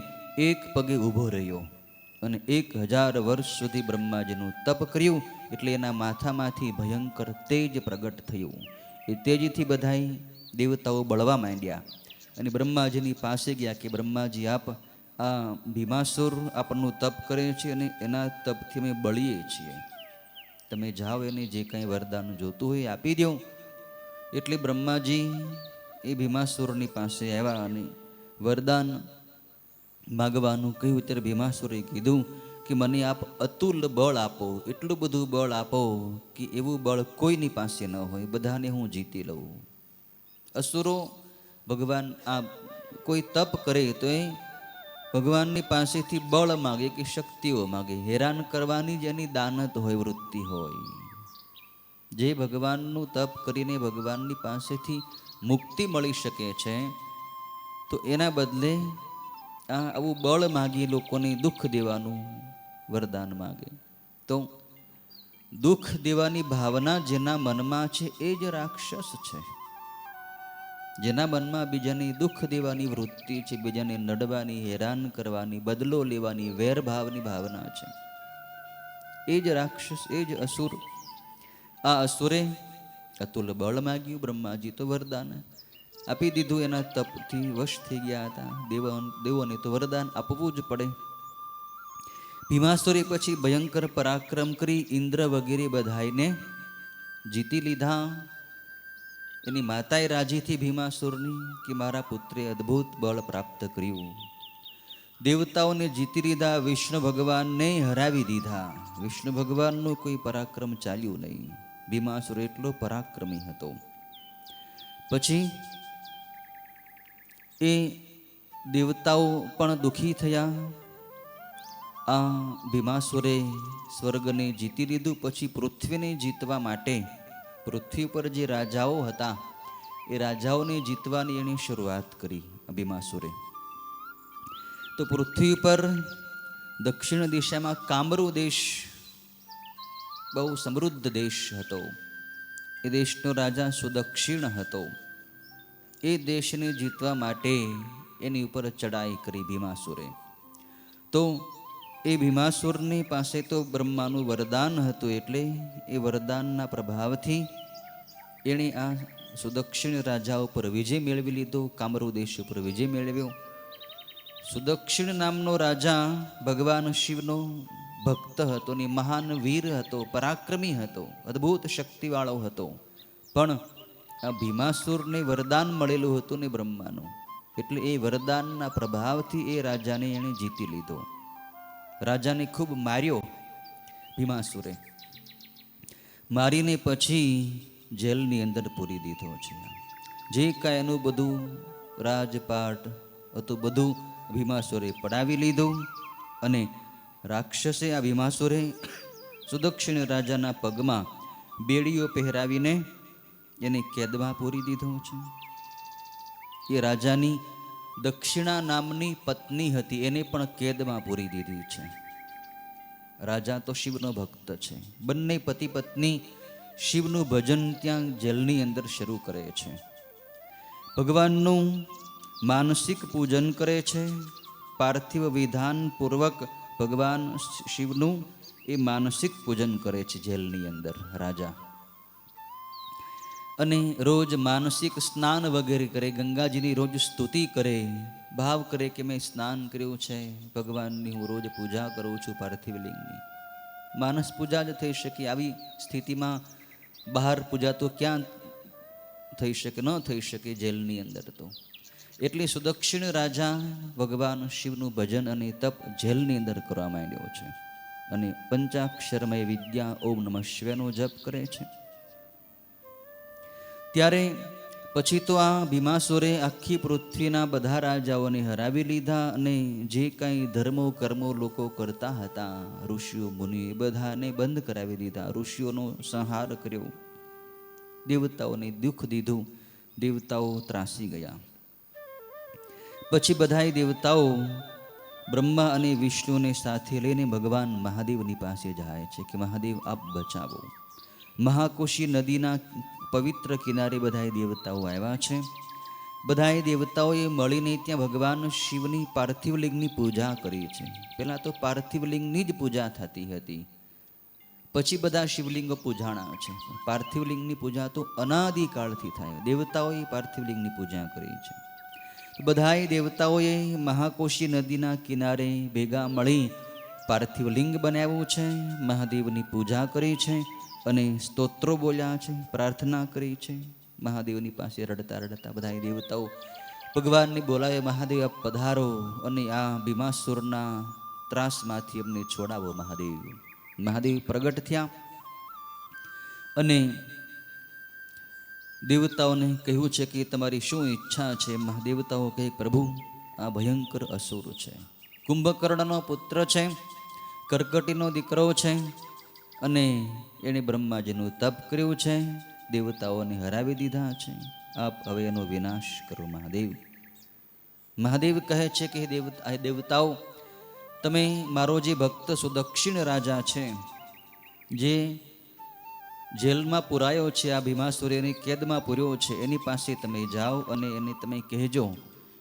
Speaker 4: એક પગે ઊભો રહ્યો અને 1000 વર્ષ સુધી બ્રહ્માજીનું તપ કર્યું. એટલે એના માથામાંથી ભયંકર તેજ પ્રગટ થયું. એ તેજથી બધાય દેવતાઓ બળવા માંડ્યા અને બ્રહ્માજીની પાસે ગયા કે બ્રહ્માજી આપ આ ભીમાસુર આપણનું તપ કરે છે અને એના તપથી અમે બળીએ છીએ, તમે જાઓ એને જે કંઈ વરદાન જોતું હોય આપી દો. એટલે બ્રહ્માજી એ ભીમાસુરની પાસે આવ્યા અને વરદાન માગવાનું કહ્યું. ત્યારે ભીમાસુરે કીધું કે મને આપ અતુલ બળ આપો, એટલું બધું બળ આપો કે એવું બળ કોઈની પાસે ન હોય, બધાને હું જીતી લઉં. અસુરો ભગવાન આ કોઈ તપ કરે તો એ ભગવાનની પાસેથી બળ માગે કે શક્તિઓ માગે, હેરાન કરવાની જ એની દાનત હોય, વૃત્તિ હોય. જે ભગવાનનું તપ કરીને ભગવાનની પાસેથી મુક્તિ મળી શકે છે તો એના બદલે આવું બળ માગી લોકોને દુઃખ દેવાનું વરદાન માગે. તો દુઃખ દેવાની ભાવના જેના મનમાં છે એ જ રાક્ષસ છે. જેના મનમાં બીજાને દુઃખ દેવાની વૃત્તિ છે, બીજાને નડવાની, હેરાન કરવાની, બદલો લેવાની, વેરભાવની ભાવના છે, એ જ રાક્ષસ, એ જ અસુર. આ અસુરે અતુલ બળ માગ્યું. બ્રહ્માજી તો વરદાન આપી દીધું, એના તપથી વશ થઈ ગયા હતા. દેવોને તો વરદાન આપવું જ પડે. ભીમાસુરે પછી ભયંકર પરાક્રમ કરી ઇન્દ્ર વગેરે બધાઈને જીતી લીધા. એની માતાએ રાજી થી ભીમાસુરની કે મારા પુત્રે અદ્ભુત બળ પ્રાપ્ત કર્યું. દેવતાઓને જીતી લીધા, વિષ્ણુ ભગવાનને હરાવી દીધા. વિષ્ણુ ભગવાનનું કોઈ પરાક્રમ ચાલ્યું નહીં. ભીમાસુર એટલો પરાક્રમી હતો. પછી એ દેવતાઓ પણ દુઃખી થયા. આ ભીમાસુરે સ્વર્ગને જીતી લીધું. પછી પૃથ્વીને જીતવા માટે પૃથ્વી પર જે રાજાઓ હતા એ રાજાઓને જીતવાની એણે શરૂઆત કરી ભીમાસુરે. તો પૃથ્વી પર દક્ષિણ દિશામાં કામરૂ દેશ બહુ સમૃદ્ધ દેશ હતો. એ દેશનો રાજા સુદક્ષિણ હતો. એ દેશને જીતવા માટે એની ઉપર ચડાઈ કરી ભીમાસુરે. તો એ ભીમાસુરની પાસે તો બ્રહ્માનું વરદાન હતું. એટલે એ વરદાનના પ્રભાવથી એણે આ સુદક્ષિણ રાજા ઉપર વિજય મેળવી લીધો, કામરૂ દેશ ઉપર વિજય મેળવ્યો. સુદક્ષિણ નામનો રાજા ભગવાન શિવનો ભક્ત હતો ને મહાન વીર હતો, પરાક્રમી હતો, અદ્ભુત શક્તિવાળો હતો. પણ આ ભીમાસુરને વરદાન મળેલું હતું ને બ્રહ્માનું, એટલે એ વરદાનના પ્રભાવથી એ રાજાને એણે જીતી લીધો. રાજાને ખૂબ માર્યો ભીમાસુરે. મારીને પછી જેલની અંદર પૂરી દીધો છે. જે કાંઈ એનું બધું રાજપાટ હતું બધું ભીમાસુરે પડાવી લીધું. અને રાક્ષસે આ ભીમાસુરે સુદક્ષિણ રાજાના પગમાં બેડીઓ પહેરાવીને એને કેદમાં પૂરી દીધો છે. એ રાજાની દક્ષિણા નામની પત્ની હતી એને પણ કેદમાં પૂરી દીધી છે. રાજા તો શિવનો ભક્ત છે. બંને પતિ પત્ની શિવનું ભજન ત્યાં જેલની અંદર શરૂ કરે છે. ભગવાનનું માનસિક પૂજન કરે છે. પાર્થિવ વિધાન પૂર્વક ભગવાન શિવનું એ માનસિક પૂજન કરે છે જેલની અંદર રાજા. અને રોજ માનસિક સ્નાન વગેરે કરે, ગંગાજીની રોજ સ્તુતિ કરે, ભાવ કરે કે મેં સ્નાન કર્યું છે, ભગવાનની હું રોજ પૂજા કરું છું પાર્થિવલિંગની. માનસ પૂજા જ થઈ શકે. આવી સ્થિતિમાં બહાર પૂજા તો ક્યાં થઈ શકે? ન થઈ શકે જેલની અંદર તો. એટલે સુદક્ષિણ રાજા ભગવાન શિવનું ભજન અને તપ જેલની અંદર કરવા માંડ્યો છે અને પંચાક્ષરમય વિદ્યા ઓમ નમઃ શિવાયનો જપ કરે છે. ત્યારે પછી તો આ ભીમાસુરે આખી પૃથ્વીના બધા રાજાઓને હરાવી લીધા અને જે કાંઈ ધર્મો કર્મો લોકો કરતા હતા, ઋષિઓ મુનિ, એ બધાને બંધ કરાવી દીધા. ઋષિઓનો સંહાર કર્યો, દેવતાઓને દુઃખ દીધું, દેવતાઓ ત્રાસી ગયા. પછી બધાય દેવતાઓ બ્રહ્મા અને વિષ્ણુને સાથે લઈને ભગવાન મહાદેવની પાસે જાય છે કે મહાદેવ આપ બચાવો. મહાકોશી નદીના પવિત્ર કિનારે બધાય દેવતાઓ આવ્યા છે. બધાય દેવતાઓએ મળીને ત્યાં ભગવાન શિવની પાર્થિવલિંગની પૂજા કરી છે. પહેલાં તો પાર્થિવલિંગની જ પૂજા થતી હતી, પછી બધા શિવલિંગો પૂજાણા છે. પાર્થિવલિંગની પૂજા તો અનાદિકાળથી થાય. દેવતાઓએ પાર્થિવલિંગની પૂજા કરી છે. બધાય દેવતાઓએ મહાકોશી નદીના કિનારે ભેગા મળી પાર્થિવલિંગ બનાવ્યું છે, મહાદેવની પૂજા કરી છે અને સ્તોત્રો બોલ્યા છે, પ્રાર્થના કરી છે. મહાદેવની પાસે રડતા રડતા બધા દેવતાઓ ભગવાનને બોલાવે, મહાદેવ આપ પધારો અને આ ભીમાસુરના ત્રાસમાંથી અમને છોડાવો મહાદેવ. મહાદેવ પ્રગટ થયા અને દેવતાઓને કહ્યું છે કે તમારી શું ઈચ્છા છે? મહાદેવતાઓ કહે, પ્રભુ આ ભયંકર અસુર છે, કુંભકર્ણનો પુત્ર છે, કર્કટીનો દીકરો છે અને એણે બ્રહ્માજીનું તપ કર્યું છે, દેવતાઓને હરાવી દીધા છે. આપ હવે એનો વિનાશ કરો મહાદેવ. મહાદેવ કહે છે કે દેવતાઓ, તમે મારો જે ભક્ત સુદક્ષિણ રાજા છે, જે જેલમાં પુરાયો છે, આ ભીમાસુરની કેદમાં પૂર્યો છે, એની પાસે તમે જાઓ અને એને તમે કહેજો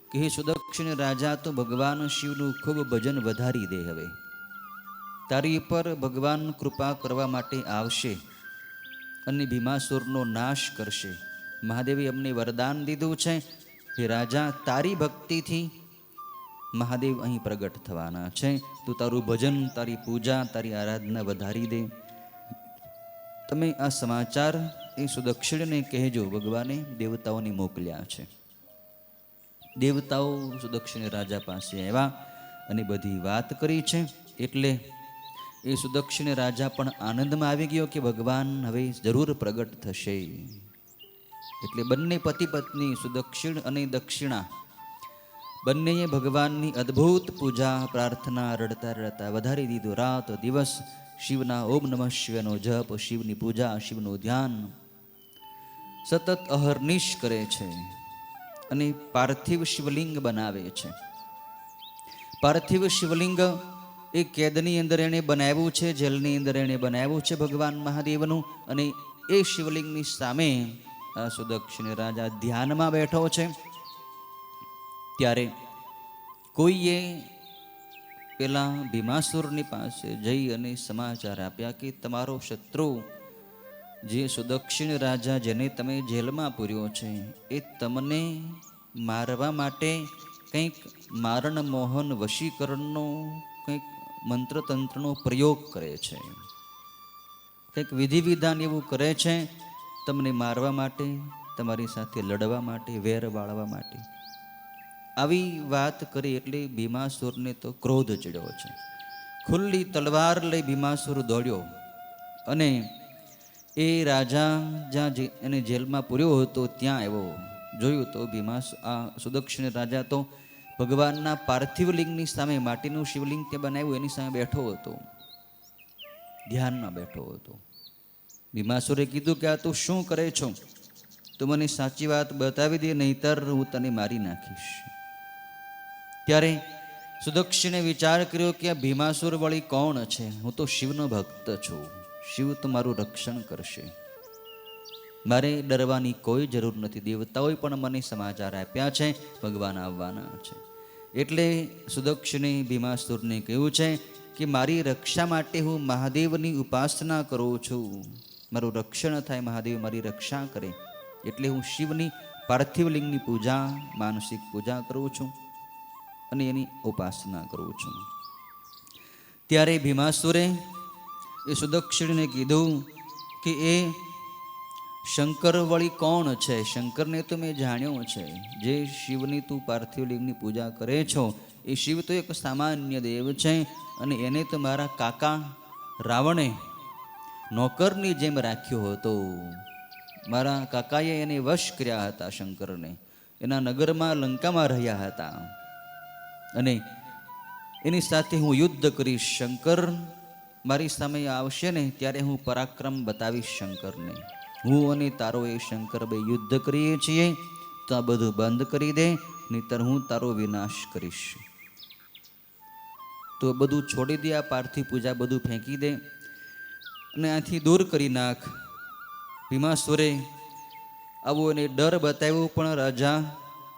Speaker 4: કે હે સુદક્ષિણ રાજા, તો ભગવાન શિવનું ખૂબ ભજન વધારી દે. હવે તારી પર ભગવાન કૃપા કરવા માટે આવશે અને ભીમાસુરનો નાશ કરશે. મહાદેવે અમને વરદાન દીધું છે, હે રાજા, તારી ભક્તિથી મહાદેવ અહીં પ્રગટ થવાના છે. તું તારું ભજન, તારી પૂજા, તારી આરાધના વધારી દે. તમે આ સમાચાર એ સુદક્ષિણને કહેજો. ભગવાને દેવતાઓને મોકલ્યા છે. દેવતાઓ સુદક્ષિણ રાજા પાસે આવ્યા અને બધી વાત કરી છે. એટલે એ સુદક્ષિણ રાજા પણ આનંદમાં આવી ગયો કે ભગવાન હવે જરૂર પ્રગટ થશે. એટલે બંને પતિ પત્ની સુદક્ષિણ અને દક્ષિણા બંનેએ ભગવાનની અદ્ભુત પૂજા, પ્રાર્થના રડતા રડતા વધારી દીધું. રાત દિવસ શિવના ઓમ નમઃ શિવાયનો જપ, શિવની પૂજા, શિવનું ધ્યાન સતત અહર્નિશ કરે છે અને પાર્થિવ શિવલિંગ બનાવે છે. પાર્થિવ શિવલિંગ એ કેદની અંદર એણે બનાવ્યું છે, જેલની અંદર એણે બનાવ્યું છે ભગવાન મહાદેવનું. અને એ શિવલિંગની સામે આ સુદક્ષિણ રાજા ધ્યાનમાં બેઠો છે. ત્યારે કોઈએ પેલા ભીમાસુરની પાસે જઈ અને સમાચાર આપ્યા કે તમારો શત્રુ જે સુદક્ષિણ રાજા, જેને તમે જેલમાં પૂર્યો છે, એ તમને મારવા માટે કંઈક મારણ મોહન વશીકરણનો કંઈક મંત્રતંત્રનો પ્રયોગ કરે છે, કંઈક વિધિ વિધાન એવું કરે છે તમને મારવા માટે, તમારી સાથે લડવા માટે, વેર વાળવા માટે. આવી વાત કરી એટલે ભીમાસુરને તો ક્રોધ ચડ્યો છે. ખુલ્લી તલવાર લઈ ભીમાસુર દોડ્યો અને એ રાજા જ્યાં એને જેલમાં પૂર્યો હતો ત્યાં આવ્યો. જોયું તો આ સુદક્ષિણ રાજા તો ભગવાનના પાર્થિવ લિંગની સામે, માટીનું શિવલિંગ તે બનાવ્યું એની સામે બેઠો હતો, ધ્યાનમાં બેઠો હતો. ભીમાસુરે કીધું કે આ તું શું કરે છો? તું મને સાચી વાત બતાવી દે, નહીતર હું તને મારી નાખીશ. ત્યારે સુદક્ષિણે વિચાર કર્યો કે આ ભીમાસુર વળી કોણ છે? હું તો શિવનો ભક્ત છું, શિવ તો મારું રક્ષણ કરશે, મારે ડરવાની કોઈ જરૂર નથી. દેવતાઓએ પણ મને સમાચાર આપ્યા છે ભગવાન આવવાના છે. એટલે સુદક્ષિણે ભીમાસુરને કહ્યું છે કે મારી રક્ષા માટે હું મહાદેવની ઉપાસના કરું છું, મારું રક્ષણ થાય, મહાદેવ મારી રક્ષા કરે, એટલે હું શિવની પાર્થિવ લિંગની પૂજા, માનસિક પૂજા કરું છું અને એની ઉપાસના કરું છું. ત્યારે ભીમાસુરે એ સુદક્ષિણને કીધું કે એ શંકર વળી કોણ છે? શંકરને તો મેં જાણ્યો છે, જે શિવની તું પાર્થિવ લિંગની પૂજા કરે છો એ શિવ તો એક સામાન્ય દેવ છે અને એને તો મારા કાકા રાવણે નોકરની જેમ રાખ્યો હતો. મારા કાકાએ એને વશ કર્યા હતા, શંકરને એના નગરમાં લંકામાં રહ્યા હતા અને એની સાથે હું યુદ્ધ કરીશ. શંકર મારી સામે આવશે ને ત્યારે હું પરાક્રમ બતાવીશ શંકરને. હું અને તારો એ શંકર બે યુદ્ધ કરીએ છીએ, તો આ બધું બંધ કરી દે, નહીતર હું તારો વિનાશ કરીશ. તો બધું છોડી દે, આ પાર્થિવ પૂજા બધું ફેંકી દે અને આથી દૂર કરી નાખ. ભીમાસુરે આવો એને ડર બતાવ્યો, પણ રાજા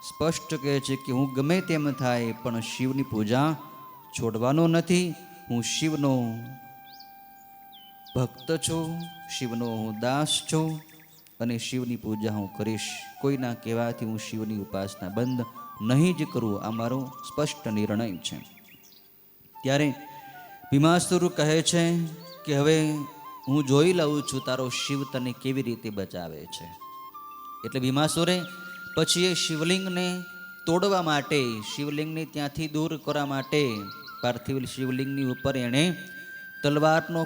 Speaker 4: સ્પષ્ટ કહે છે કે હું ગમે તેમ થાય પણ શિવની પૂજા છોડવાનો નથી. હું શિવનો ભક્ત છું, શિવનો હું દાસ છું અને શિવની પૂજા હું કરીશ. કોઈના કહેવાથી હું શિવની ઉપાસના બંધ નહીં જ કરું, આ મારો સ્પષ્ટ નિર્ણય છે. ત્યારે ભીમાસુર કહે છે કે હવે હું જોઈ લઉં છું તારો શિવ તને કેવી રીતે બચાવે છે. એટલે ભીમાસુરે પછી એ શિવલિંગને તોડવા માટે, શિવલિંગને ત્યાંથી દૂર કરવા માટે પાર્થિવ શિવલિંગની ઉપર એણે તલવારનો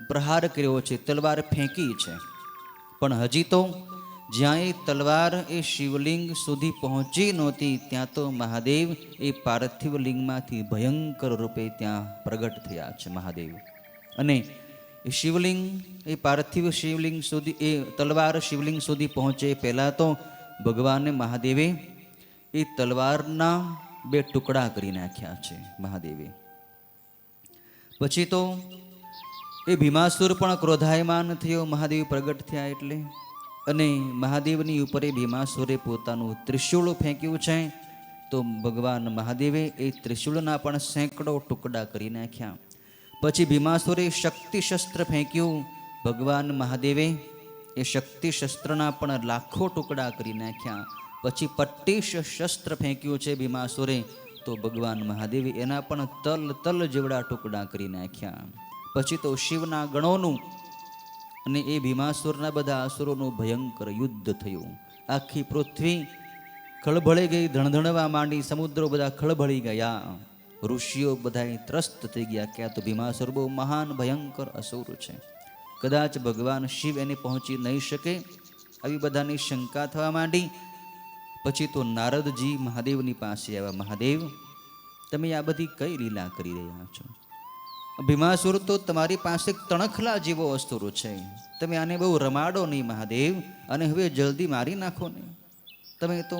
Speaker 4: પ્રહાર કર્યો છે, તલવાર ફેંકી છે. પણ હજી તો જ્યાં એ તલવાર એ શિવલિંગ સુધી પહોંચી નહોતી, ત્યાં તો મહાદેવ એ પાર્થિવ લિંગમાંથી ભયંકર રૂપે ત્યાં પ્રગટ થયા છે મહાદેવ. અને એ શિવલિંગ, એ પાર્થિવ શિવલિંગ સુધી, એ તલવાર શિવલિંગ સુધી પહોંચે પહેલાં તો ભગવાને મહાદેવે એ તલવારના 2 ટુકડા કરી નાખ્યા છે મહાદેવે. પછી તો એ ભીમાસુર પણ ક્રોધાયમાન થયો મહાદેવ પ્રગટ થયા એટલે, અને મહાદેવની ઉપર એ ભીમાસુરે પોતાનું ત્રિશૂળ ફેંક્યું છે. તો ભગવાન મહાદેવે એ ત્રિશૂળના પણ સેંકડો ટુકડા કરી નાખ્યા. પછી ભીમાસુરે શક્તિ શસ્ત્ર ફેંક્યું, ભગવાન મહાદેવે એ શક્તિ શસ્ત્રના પણ લાખો ટુકડા કરી નાખ્યા. પછી પટ્ટીશ શસ્ત્ર ફેંક્યું છે ભીમાસુરે, તો ભગવાન મહાદેવે એના પણ તલ જેવડા ટુકડા કરી નાખ્યા. પછી તો શિવના ગણોનું અને એ ભીમાસુરના બધા અસુરોનું ભયંકર યુદ્ધ થયું. આખી પૃથ્વી ખળભળી ગઈ, ધણધણવા માંડી, સમુદ્રો બધા ખળભળી ગયા, ઋષિઓ બધા ત્રસ્ત થઈ ગયા કે આ તો ભીમાસુર બહુ મહાન ભયંકર અસુર છે, કદાચ ભગવાન શિવ એને પહોંચી નહીં શકે, આવી બધાની શંકા થવા માંડી. પછી તો નારદજી મહાદેવની પાસે આવ્યા. મહાદેવ, તમે આ બધી કઈ લીલા કરી રહ્યા છો? ભીમાસુર તો તમારી પાસે તણખલા જેવો અસુર છે, તમે આને બહુ રમાડો નહીં મહાદેવ, અને હવે જલ્દી મારી નાખો ને. તમે તો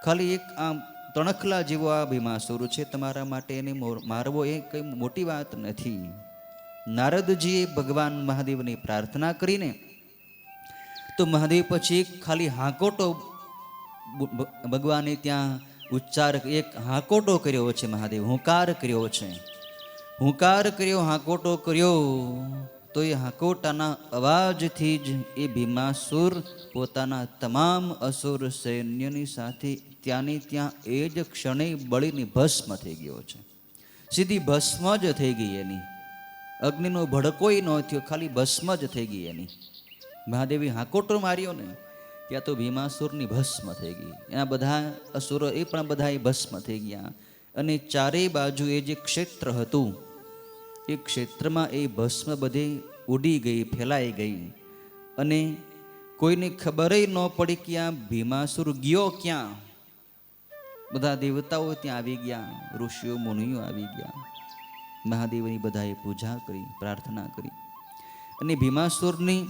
Speaker 4: ખાલી એક આમ તણખલા જેવો આ ભીમાસુર છે, તમારા માટે એને મારવો એ કંઈ મોટી વાત નથી. નારદજીએ ભગવાન મહાદેવની પ્રાર્થના કરીને તો મહાદેવ પછી ખાલી હાંકોટો ભગવાને ત્યાં ઉચ્ચાર, એક હાંકોટો કર્યો છે મહાદેવ, હુંકાર કર્યો છે. હુંકાર કર્યો, હાંકોટો કર્યો, તો એ હાંકોટાના અવાજથી જ એ ભીમાસુર પોતાના તમામ અસુર સૈન્યની સાથે ત્યાંની ત્યાં એ જ ક્ષણે બળીને ભસ્મ થઈ ગયો છે. સીધી ભસ્મ જ થઈ ગઈ એની, અગ્નિનો ભડકોય ન થયો, ખાલી ભસ્મ જ થઈ ગઈ એની. મહાદેવી હાંકોટો માર્યો ને ત્યાં તો ભીમાસુરની ભસ્મ થઈ ગઈ, એના બધા અસુરો એ પણ બધા ભસ્મ થઈ ગયા. અને ચારેય બાજુ એ જે ક્ષેત્ર હતું એ ક્ષેત્રમાં એ ભસ્મ બધે ઉડી ગઈ, ફેલાઈ ગઈ, અને કોઈને ખબર ન પડી કે આ ભીમાસુર ગયો ક્યાં. બધા દેવતાઓ ત્યાં આવી ગયા, ઋષિઓ મુનિઓ આવી ગયા, મહાદેવની બધાએ પૂજા કરી, પ્રાર્થના કરી, અને ભીમાસુરની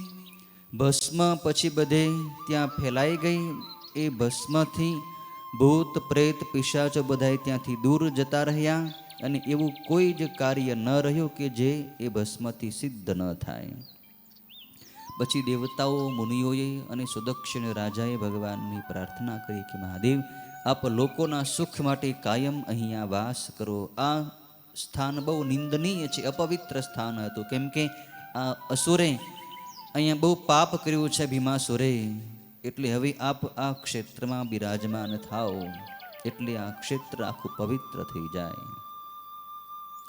Speaker 4: ભસ્મ પછી બધે ત્યાં ફેલાઈ ગઈ. એ ભસ્મથી ભૂત પ્રેત પિશાચો બધાય ત્યાંથી દૂર જતા રહ્યા અને એવું કોઈ જ કાર્ય ન રહ્યું કે જે એ ભસ્મથી સિદ્ધ ન થાય. પછી દેવતાઓ મુનિઓએ અને સુદક્ષિણ રાજાએ ભગવાનની પ્રાર્થના કરી કે મહાદેવ આપ લોકોના સુખ માટે કાયમ અહીંયા વાસ કરો. આ સ્થાન બહુ નિંદનીય છે, અપવિત્ર સ્થાન હતું, કેમ કે આ અસુરે અહીંયા બહુ પાપ કર્યું છે ભીમાસુરે, એટલે હવે આપ આ ક્ષેત્રમાં બિરાજમાન થાઓ એટલે આ ક્ષેત્ર આખું પવિત્ર થઈ જાય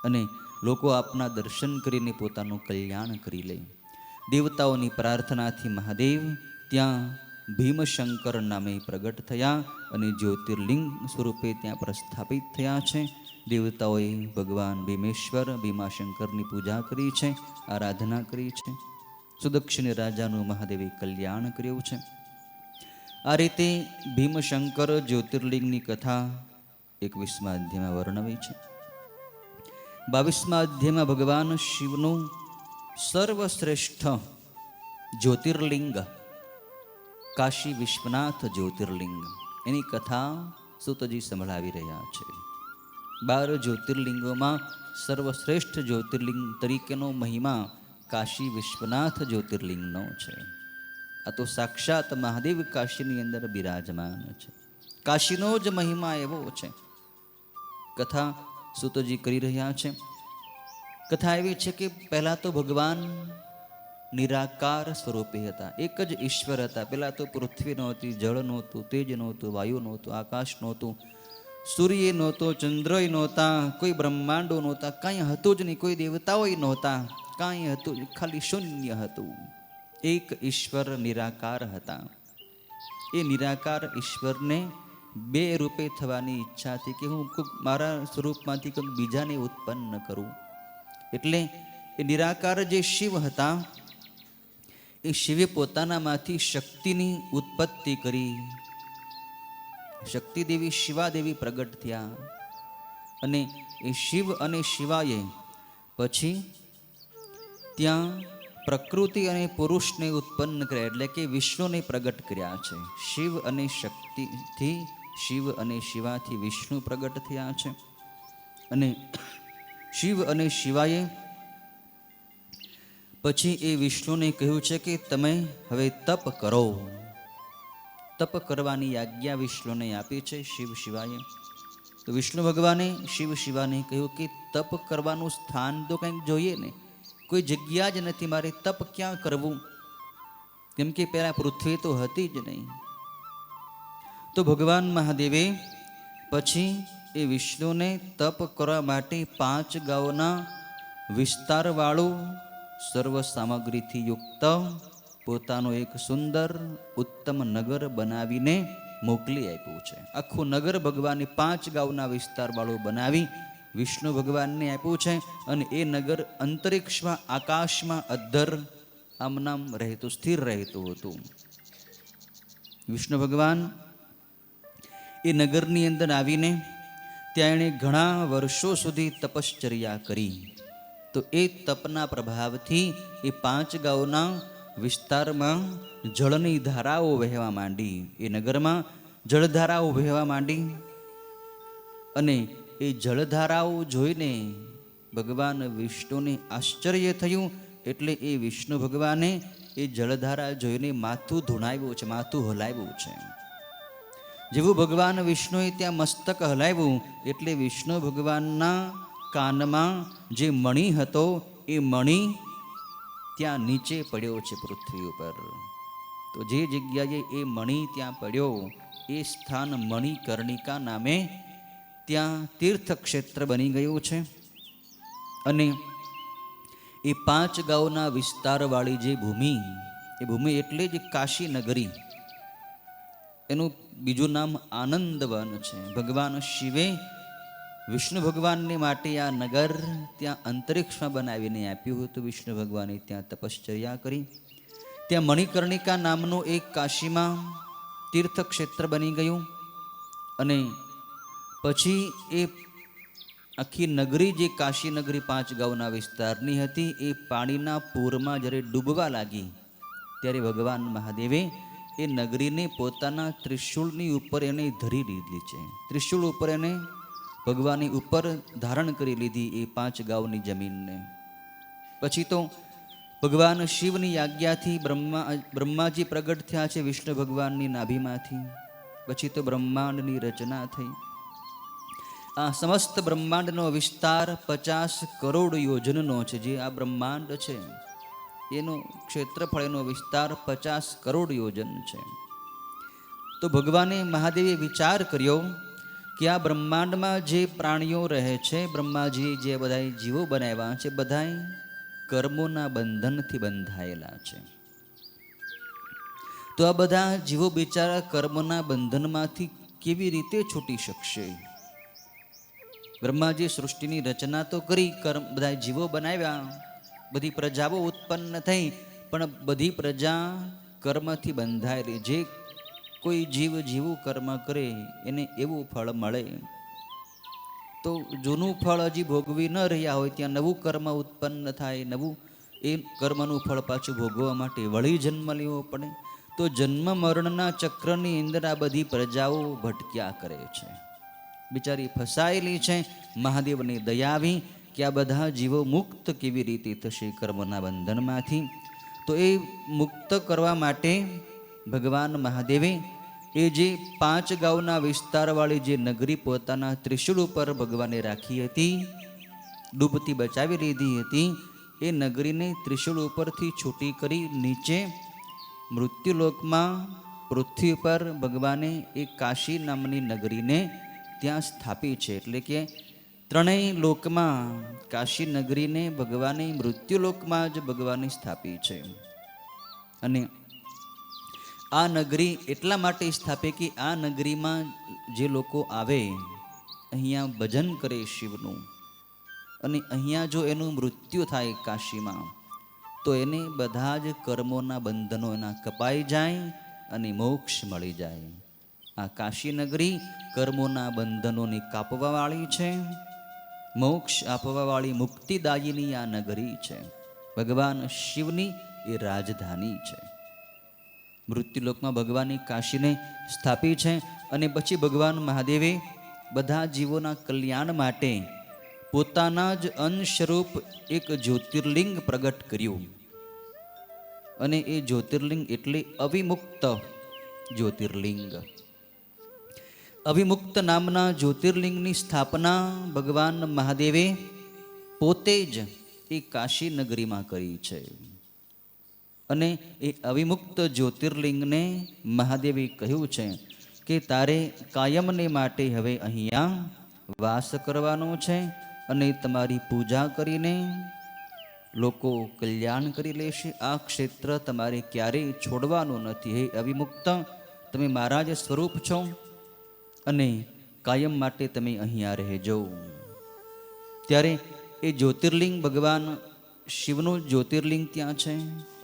Speaker 4: અને લોકો આપના દર્શન કરીને પોતાનું કલ્યાણ કરી લે. દેવતાઓની પ્રાર્થનાથી મહાદેવ ત્યાં ભીમશંકર નામે પ્રગટ થયા અને જ્યોતિર્લિંગ સ્વરૂપે ત્યાં પ્રસ્થાપિત થયા છે. દેવતાઓએ ભગવાન ભીમેશ્વર ભીમાશંકરની પૂજા કરી છે, આરાધના કરી છે. સુદક્ષિણ રાજાનું મહાદેવે કલ્યાણ કર્યું છે. આ રીતે ભીમશંકર જ્યોતિર્લિંગની કથા 21મા અધ્યાયમાં વર્ણવી છે. 22મા અધ્યાયમાં ભગવાન શિવનું સર્વશ્રેષ્ઠ જ્યોતિર્લિંગ કાશી વિશ્વનાથ જ્યોતિર્લિંગ એની કથા સૂતજી સંભળાવી રહ્યા છે. 12 જ્યોતિર્લિંગોમાં સર્વશ્રેષ્ઠ જ્યોતિર્લિંગ તરીકેનો મહિમા કાશી વિશ્વનાથ જ્યોતિર્લિંગનો છે. આ તો સાક્ષાત મહાદેવ કાશીની અંદર બિરાજમાન છે. કાશીનો જ મહિમા એવો છે. કથા સૂતજી કરી રહ્યા છે. કથા એવી છે કે પહેલાં તો ભગવાન નિરાકાર સ્વરૂપે હતા, એક જ ઈશ્વર હતા. પહેલાં તો પૃથ્વી નહોતી, જળ નહોતું, તેજ નહોતું, વાયુ નહોતું, આકાશ નહોતું, સૂર્ય નહોતો, ચંદ્રય નહોતા, કોઈ બ્રહ્માંડો નહોતા, કાંઈ હતું જ નહીં, કોઈ દેવતાઓય નહોતા, કાંઈ હતું જ, ખાલી શૂન્ય હતું. એક ઈશ્વર નિરાકાર હતા. એ નિરાકાર ઈશ્વરને બે રૂપે થવાની ઈચ્છા હતી કે હું મારા સ્વરૂપમાંથી કંઈક બીજાને ઉત્પન્ન કરું. એટલે એ નિરાકાર જે શિવ હતા એ શિવે પોતાનામાંથી શક્તિની ઉત્પત્તિ કરી. શક્તિ દેવી શિવાદેવી પ્રગટ થયા અને એ શિવ અને શિવાએ પછી ત્યાં પ્રકૃતિ અને પુરુષને ઉત્પન્ન કર્યા, એટલે કે વિષ્ણુને પ્રગટ કર્યા છે. શિવ અને શક્તિથી, શિવ અને શિવાથી વિષ્ણુ પ્રગટ થયા છે. અને શિવ અને શિવાએ પછી એ વિષ્ણુને કહ્યું છે કે તમે હવે તપ કરો. તપ કરવાની આજ્ઞા વિષ્ણુને આપી છે શિવ શિવાએ. તો વિષ્ણુ ભગવાને શિવ શિવાને કહ્યું કે તપ કરવાનું સ્થાન તો કંઈક જોઈએ ને, કોઈ જગ્યા જ નથી, મારે તપ ક્યાં કરવું, કેમ કે પહેલાં પૃથ્વી તો હતી જ નહીં. તો ભગવાન મહાદેવે પછી એ વિષ્ણુને તપ કરવા માટે 5 ગાઉના વિસ્તારવાળું સર્વ સામગ્રીથી યુક્ત પોતાનું એક સુંદર ઉત્તમ નગર બનાવીને મોકલી આપ્યું છે. આખું નગર ભગવાને 5 ગાઉના વિસ્તારવાળું બનાવી વિષ્ણુ ભગવાનને આપ્યું છે. અને એ નગર અંતરિક્ષમાં, આકાશમાં અદ્ધર આમનામ રહેતું, સ્થિર રહેતું હતું. વિષ્ણુ ભગવાન એ નગરની અંદર આવીને ત્યાં એણે ઘણા વર્ષો સુધી તપશ્ચર્યા કરી. તો એ તપના પ્રભાવથી એ 5 ગાઉના વિસ્તારમાં જળની ધારાઓ વહેવા માંડી. એ નગરમાં જળધારાઓ વહેવા માંડી અને એ જળધારાઓ જોઈને ભગવાન વિષ્ણુને આશ્ચર્ય થયું. એટલે એ વિષ્ણુ ભગવાને એ જળધારા જોઈને માથું ધૂણાવ્યું છે, માથું હલાવ્યું છે. જેવું ભગવાન વિષ્ણુએ ત્યાં મસ્તક હલાવ્યું એટલે વિષ્ણુ ભગવાનના કાનમાં જે મણિ હતો એ મણિ ત્યાં નીચે પડ્યો છે પૃથ્વી ઉપર. તો જે જગ્યાએ એ મણિ ત્યાં પડ્યો એ સ્થાન મણિકર્ણિકા નામે ત્યાં તીર્થક્ષેત્ર બની ગયું છે. અને એ 5 ગાઉના વિસ્તારવાળી જે ભૂમિ, એ ભૂમિ એટલે જ કાશી નગરી. એનું બીજું નામ આનંદવન છે. ભગવાન શિવે વિષ્ણુ ભગવાનને માટે આ નગર ત્યાં અંતરિક્ષમાં બનાવીને આપ્યું હતું. વિષ્ણુ ભગવાને ત્યાં તપશ્ચર્યા કરી. ત્યાં મણિકર્ણિકા નામનું એક કાશીમાં તીર્થક્ષેત્ર બની ગયું. અને પછી એ આખી નગરી, જે કાશી નગરી 5 ગાઉના વિસ્તારની હતી, એ પાણીના પૂરમાં જ્યારે ડૂબવા લાગી ત્યારે ભગવાન મહાદેવે એ નગરીને પોતાના ત્રિશૂળની ઉપર એને ધરી લીધી છે. ત્રિશૂળ ઉપર એને ભગવાનની ઉપર ધારણ કરી લીધી એ 5 ગાઉની જમીનને. પછી તો ભગવાન શિવની આજ્ઞાથી બ્રહ્માજી પ્રગટ થયા છે વિષ્ણુ ભગવાનની નાભીમાંથી. પછી તો બ્રહ્માંડની રચના થઈ. આ સમસ્ત બ્રહ્માંડનો વિસ્તાર 50 કરોડ યોજનનો છે. જે આ બ્રહ્માંડ છે એનો ક્ષેત્રફળ, એનો વિસ્તાર 50 કરોડ યોજન છે. તો ભગવાને મહાદેવે વિચાર કર્યો કે આ બ્રહ્માંડમાં જે પ્રાણીઓ રહે છે, બ્રહ્માજીએ જે બધા જીવો બનાવ્યા છે, બધા કર્મોના બંધનથી બંધાયેલા છે. તો આ બધા જીવો બિચારા કર્મોના બંધનમાંથી કેવી રીતે છૂટી શકશે? બ્રહ્માજી સૃષ્ટિની રચના તો કરી, બધા જીવો બનાવ્યા, બધી પ્રજાઓ ઉત્પન્ન થઈ, પણ બધી પ્રજા કર્મથી બંધાયેલી. જે કોઈ જીવ જેવું કર્મ કરે એને એવું ફળ મળે. તો જૂનું ફળ હજી ભોગવી ન રહ્યા હોય ત્યાં નવું કર્મ ઉત્પન્ન થાય, નવું એ કર્મનું ફળ પાછું ભોગવવા માટે વળી જન્મ લેવો પડે. તો જન્મ મરણના ચક્રની અંદર આ બધી પ્રજાઓ ભટક્યા કરે છે, બિચારી ફસાયેલી છે. મહાદેવની દયા આવી કે આ બધા જીવો મુક્ત કેવી રીતે થશે કર્મના બંધનમાંથી. તો એ મુક્ત કરવા માટે ભગવાન મહાદેવે એ જે 5 ગાઉના વિસ્તારવાળી જે નગરી પોતાના ત્રિશૂળ ઉપર ભગવાને રાખી હતી, ડૂબતી બચાવી લીધી હતી, એ નગરીને ત્રિશૂળ ઉપરથી છૂટી કરી નીચે મૃત્યુલોકમાં પૃથ્વી પર ભગવાને એ કાશી નામની નગરીને ત્યાં સ્થાપી છે. એટલે કે ત્રણેય લોકમાં કાશી નગરીને ભગવાને મૃત્યુલોકમાં જ ભગવાને સ્થાપી છે. અને આ નગરી એટલા માટે સ્થાપે કે આ નગરીમાં જે લોકો આવે, અહીંયા ભજન કરે શિવનું, અને અહીંયા જો એનું મૃત્યુ થાય કાશીમાં, તો એને બધા જ કર્મોના બંધનો એના કપાઈ જાય અને મોક્ષ મળી જાય. આ કાશી નગરી કર્મોના બંધનોને કાપવાવાળી છે, મોક્ષ આપવાવાળી મુક્તિદાયીની આ નગરી છે. ભગવાન શિવની એ રાજધાની છે. મૃત્યુલોકમાં ભગવાનની કાશીને સ્થાપી છે. અને પછી ભગવાન મહાદેવે બધા જીવોના કલ્યાણ માટે પોતાના જ અંશરૂપ એક જ્યોતિર્લિંગ પ્રગટ કર્યું. અને એ જ્યોતિર્લિંગ એટલે અવિમુક્ત જ્યોતિર્લિંગ. અવિમુક્ત નામના જ્યોતિર્લિંગની સ્થાપના ભગવાન મહાદેવે પોતે જ એ કાશી નગરીમાં કરી છે. અને એ અવિમુક્ત જ્યોતિર્લિંગને મહાદેવે કહ્યું છે કે તારે કાયમને માટે હવે અહીંયા વાસ કરવાનો છે, અને તમારી પૂજા કરીને લોકો કલ્યાણ કરી લેશે. આ ક્ષેત્ર તમારે ક્યારેય છોડવાનું નથી. હે અવિમુક્ત, તમે મારા જ સ્વરૂપ છો, અને કાયમ માટે તમે અહીંયા રહેજો. ત્યારે એ જ્યોતિર્લિંગ ભગવાન શિવનું જ્યોતિર્લિંગ ત્યાં છે,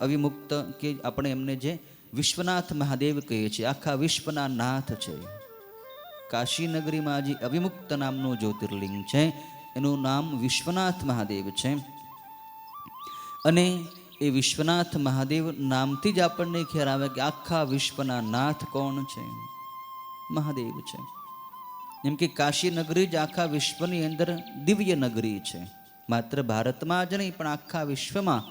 Speaker 4: અવિમુક્ત, કે આપણે એમને જે વિશ્વનાથ મહાદેવ કહીએ છીએ, આખા વિશ્વના નાથ છે. કાશી નગરીમાં જે અવિમુક્ત નામનું જ્યોતિર્લિંગ છે એનું નામ વિશ્વનાથ મહાદેવ છે. અને એ વિશ્વનાથ મહાદેવ નામથી જ આપણને ખ્યાલ આવે કે આખા વિશ્વના નાથ કોણ છે? મહાદેવ છે. એમ કે કાશી નગરી જ આખા વિશ્વની અંદર દિવ્ય નગરી છે. માત્ર ભારતમાં જ નહીં પણ આખા વિશ્વમાં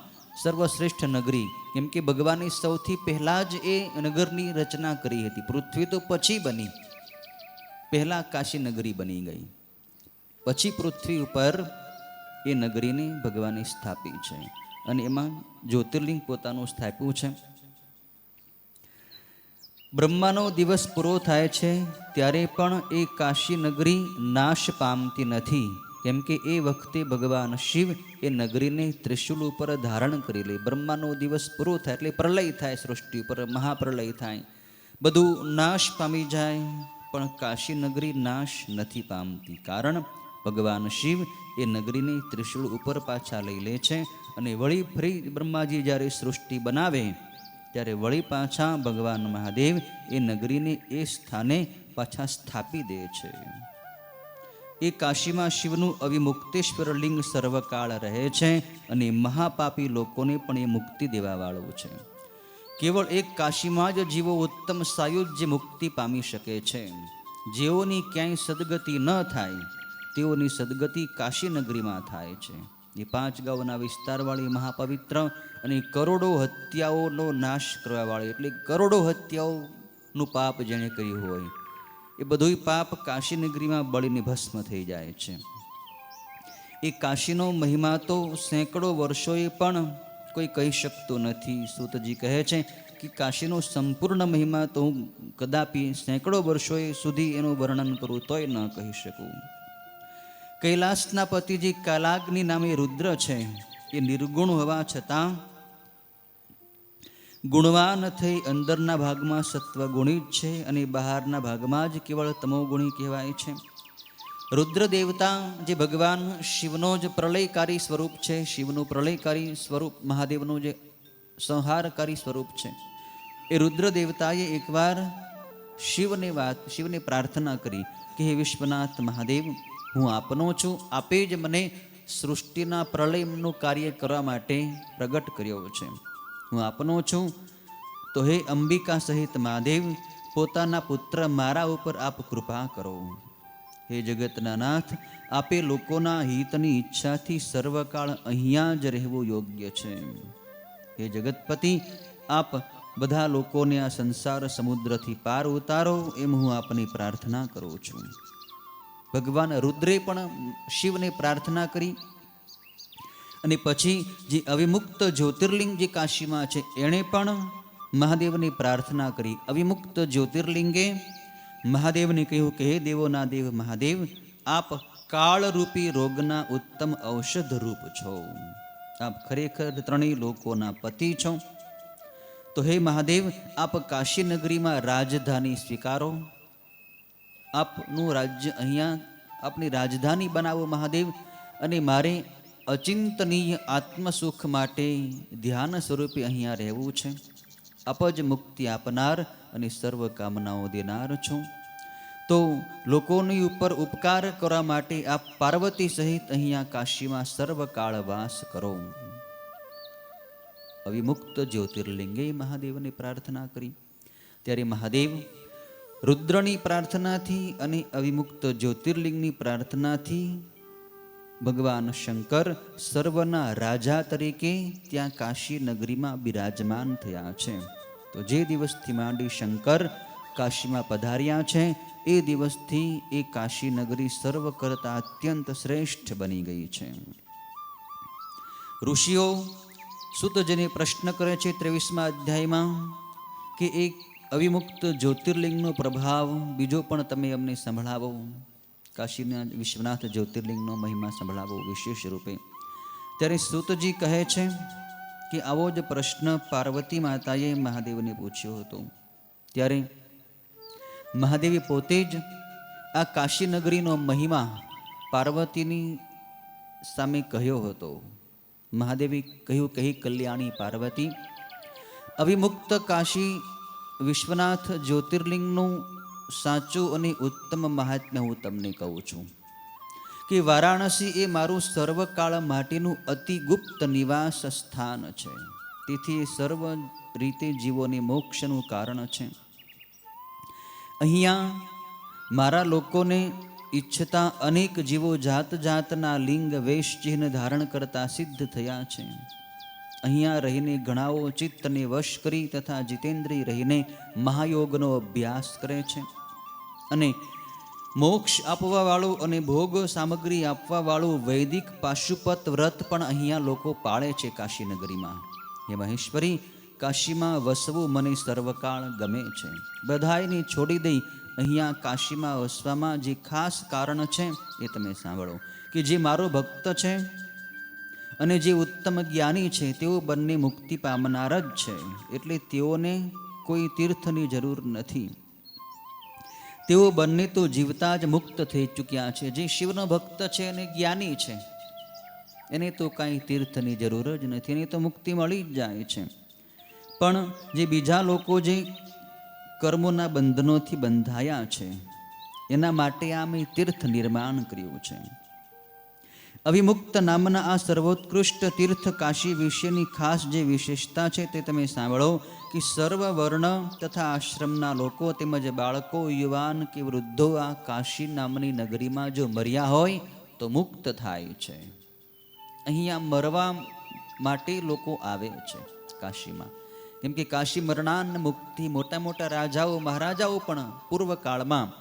Speaker 4: સર્વશ્રેષ્ઠ નગરી. કેમ કે ભગવાને સૌથી પહેલાં જ એ નગરની રચના કરી હતી. પૃથ્વી તો પછી બની, પહેલાં કાશી નગરી બની ગઈ, પછી પૃથ્વી ઉપર એ નગરીને ભગવાને સ્થાપી છે. અને એમાં જ્યોતિર્લિંગ પોતાનું સ્થાપ્યું છે. બ્રહ્માનો દિવસ પૂરો થાય છે ત્યારે પણ એ કાશી નગરી નાશ પામતી નથી. કેમ કે એ વખતે ભગવાન શિવ એ નગરીને ત્રિશૂલ ઉપર ધારણ કરી લે. બ્રહ્માનો દિવસ પૂરો થાય એટલે પ્રલય થાય, સૃષ્ટિ ઉપર મહાપ્રલય થાય, બધું નાશ પામી જાય, પણ કાશી નગરી નાશ નથી પામતી. કારણ ભગવાન શિવ એ નગરીને ત્રિશૂળ ઉપર પાછા લઈ લે છે. અને વળી ફરી બ્રહ્માજી જ્યારે સૃષ્ટિ બનાવે ત્યારે વળી પાછા ભગવાન મહાદેવ એ નગરીને એ સ્થાને પાછા સ્થાપી દે છે. એ કાશીમાં શિવનું અવિમુક્તેશ્વર લિંગ સર્વકાળ રહે છે, અને મહાપાપી લોકોને પણ એ મુક્તિ દેવાવાળું છે. કેવળ એક કાશીમાં જ જીવો ઉત્તમ સાયુજ્ય મુક્તિ પામી શકે છે. જેઓની ક્યાંય સદગતિ ન થાય તેઓની સદગતિ કાશી નગરીમાં થાય છે. એ 5 ગાંવના વિસ્તારવાળી મહાપવિત્ર અને કરોડો હત્યાઓનો નાશ કરવાવાળી, એટલે કરોડો હત્યાઓનું પાપ જેણે કર્યું હોય એ બધું પાપ કાશી નગરીમાં બળીને ભસ્મ થઈ જાય છે. એ કાશીનો મહિમા તો સેંકડો વર્ષોએ પણ કોઈ કહી શકતું નથી. સૂતજી કહે છે કે કાશીનો સંપૂર્ણ મહિમા તો હું કદાપી સેંકડો વર્ષોએ સુધી એનું વર્ણન કરું તોય ન કહી શકું. કૈલાસના પતિજી કાલાગ્નિ નામે રુદ્ર છે. એ નિર્ગુણ હોવા છતાં ગુણવાન થઈ અંદરના ભાગમાં સત્વગુણી જ છે અને બહારના ભાગમાં જ કેવળ તમોગુણી કહેવાય છે. રુદ્ર દેવતા જે ભગવાન શિવનો જ પ્રલયકારી સ્વરૂપ છે, શિવનું પ્રલયકારી સ્વરૂપ મહાદેવનું જે સંહારકારી સ્વરૂપ છે, એ રુદ્ર દેવતાએ એકવાર શિવને પ્રાર્થના કરી કે હે વિશ્વનાથ મહાદેવ, હું આપનો છું, આપે જ મને સૃષ્ટિના પ્રલયનું કાર્ય કરવા માટે પ્રગટ કર્યો છે. હું આપનો છું, તો હે અંબિકા સહિત મહાદેવ, પોતાના પુત્ર મારા ઉપર આપ કૃપા કરો. હે જગતના નાથ, આપે લોકોના હિતની ઈચ્છાથી સર્વકાળ અહીંયા જ રહેવું યોગ્ય છે. હે જગતપતિ, આપ બધા લોકોને આ સંસાર સમુદ્રથી પાર ઉતારો, એમ હું આપની પ્રાર્થના કરું છું. ભગવાન રુદ્રે પણ શિવને પ્રાર્થના કરી અને પછી જે અવિમુક્ત જ્યોતિર્લિંગ જે કાશીમાં છે એણે પણ મહાદેવની પ્રાર્થના કરી. અવિમુક્ત જ્યોતિર્લિંગે મહાદેવને કહ્યું કે હે દેવોના દેવ મહાદેવ, આપ કાળરૂપી રોગના ઉત્તમ ઔષધ રૂપ છો. આપ ખરેખર ત્રણેય લોકોના પતિ છો. તો હે મહાદેવ, આપ કાશી નગરીમાં રાજધાની સ્વીકારો. આપનું રાજ્ય અહીંયા આપની રાજધાની બનાવો મહાદેવ, અને મારે અચિંતનીય આત્મસુખ માટે ધ્યાન સ્વરૂપે અહીંયા રહેવું છે. આપ જ મુક્તિ આપનાર અને સર્વ કામનાઓ દેનાર છો. તો લોકોની ઉપર ઉપકાર કરવા માટે આપ પાર્વતી સહિત અહીંયા કાશીમાં સર્વકાળ વાસ કરો. અવિમુક્ત જ્યોતિર્લિંગે મહાદેવને પ્રાર્થના કરી. ત્યારે મહાદેવ રુદ્રની પ્રાર્થનાથી અને અવિમુક્ત જ્યોતિર્લિંગની પ્રાર્થનાથી ભગવાન શંકર સર્વના રાજા તરીકે ત્યાં કાશી નગરીમાં બિરાજમાન થયા છે. તો જે દિવસથી માંડી શંકર કાશીમાં પધાર્યા છે એ દિવસથી એ કાશી નગરી સર્વ કરતા અત્યંત શ્રેષ્ઠ બની ગઈ છે. ઋષિઓ સૂતજીને પ્રશ્ન કરે છે 23મા અધ્યાયમાં કે એક અવિમુક્ત જ્યોતિર્લિંગનો પ્રભાવ બીજો પણ તમે અમને સંભળાવો. કાશીના વિશ્વનાથ જ્યોતિર્લિંગનો મહિમા સંભળાવો વિશેષ રૂપે. ત્યારે સૂતજી કહે છે કે આવો જ પ્રશ્ન પાર્વતી માતાએ મહાદેવને પૂછ્યો હતો. ત્યારે મહાદેવે પોતે જ આ કાશી નગરીનો મહિમા પાર્વતીની સામે કહ્યો હતો. મહાદેવે કહ્યું કે હે કલ્યાણી પાર્વતી, અવિમુક્ત કાશી વિશ્વનાથ જ્યોતિર્લિંગનું સાચું અને ઉત્તમ મહાત્મ્ય હું તમને કહું છું કે વારાણસી એ મારું સર્વકાળ માટેનું અતિ ગુપ્ત નિવાસ સ્થાન છે. તેથી સર્વ રીતે જીવોને મોક્ષનું કારણ છે. અહીંયા મારા લોકોને ઈચ્છતા અનેક જીવો જાત જાતના લિંગ વેશ ચિહ્ન ધારણ કરતા સિદ્ધ થયા છે. અહીંયા રહીને ઘણાઓ ચિત્તને વશ કરી તથા જીતેન્દ્રિય રહીને મહાયોગનો અભ્યાસ કરે છે. અને મોક્ષ આપવાવાળું અને ભોગ સામગ્રી આપવાવાળું વૈદિક પાશુપત વ્રત પણ અહીંયા લોકો પાળે છે કાશી નગરીમાં. હે મહેશ્વરી, કાશીમાં વસવું મને સર્વકાળ ગમે છે. બધાયને છોડી દઈ અહીંયા કાશીમાં વસવામાં જે ખાસ કારણ છે એ તમે સાંભળો કે જે મારો ભક્ત છે અને જે ઉત્તમ જ્ઞાની છે તેઓ બંને મુક્તિ પામનાર જ છે. એટલે તેઓને કોઈ તીર્થની જરૂર નથી. તેઓ બંને તો જીવતા જ મુક્ત થઈ ચૂક્યા છે. જે શિવનો ભક્ત છે અને જ્ઞાની છે એને તો કાંઈ તીર્થની જરૂર જ નથી, એને તો મુક્તિ મળી જ જાય છે. પણ જે બીજા લોકો જે કર્મોના બંધનોથી બંધાયા છે એના માટે આ મેં તીર્થ નિર્માણ કર્યું છે. અવિમુક્ત નામના આ સર્વોત્કૃષ્ટ તીર્થ કાશી વિશેની ખાસ જે વિશેષતા છે તે તમે સાંભળો કે સર્વ વર્ણ તથા આશ્રમના લોકો તેમજ બાળકો, યુવાન કે વૃદ્ધો આ કાશી નામની નગરીમાં જો મર્યા હોય તો મુક્ત થાય છે. અહીંયા મરવા માટે લોકો આવે છે કાશીમાં, કેમ કે કાશી મરણાન મુક્તિ. મોટા મોટા રાજાઓ મહારાજાઓ પણ પૂર્વકાળમાં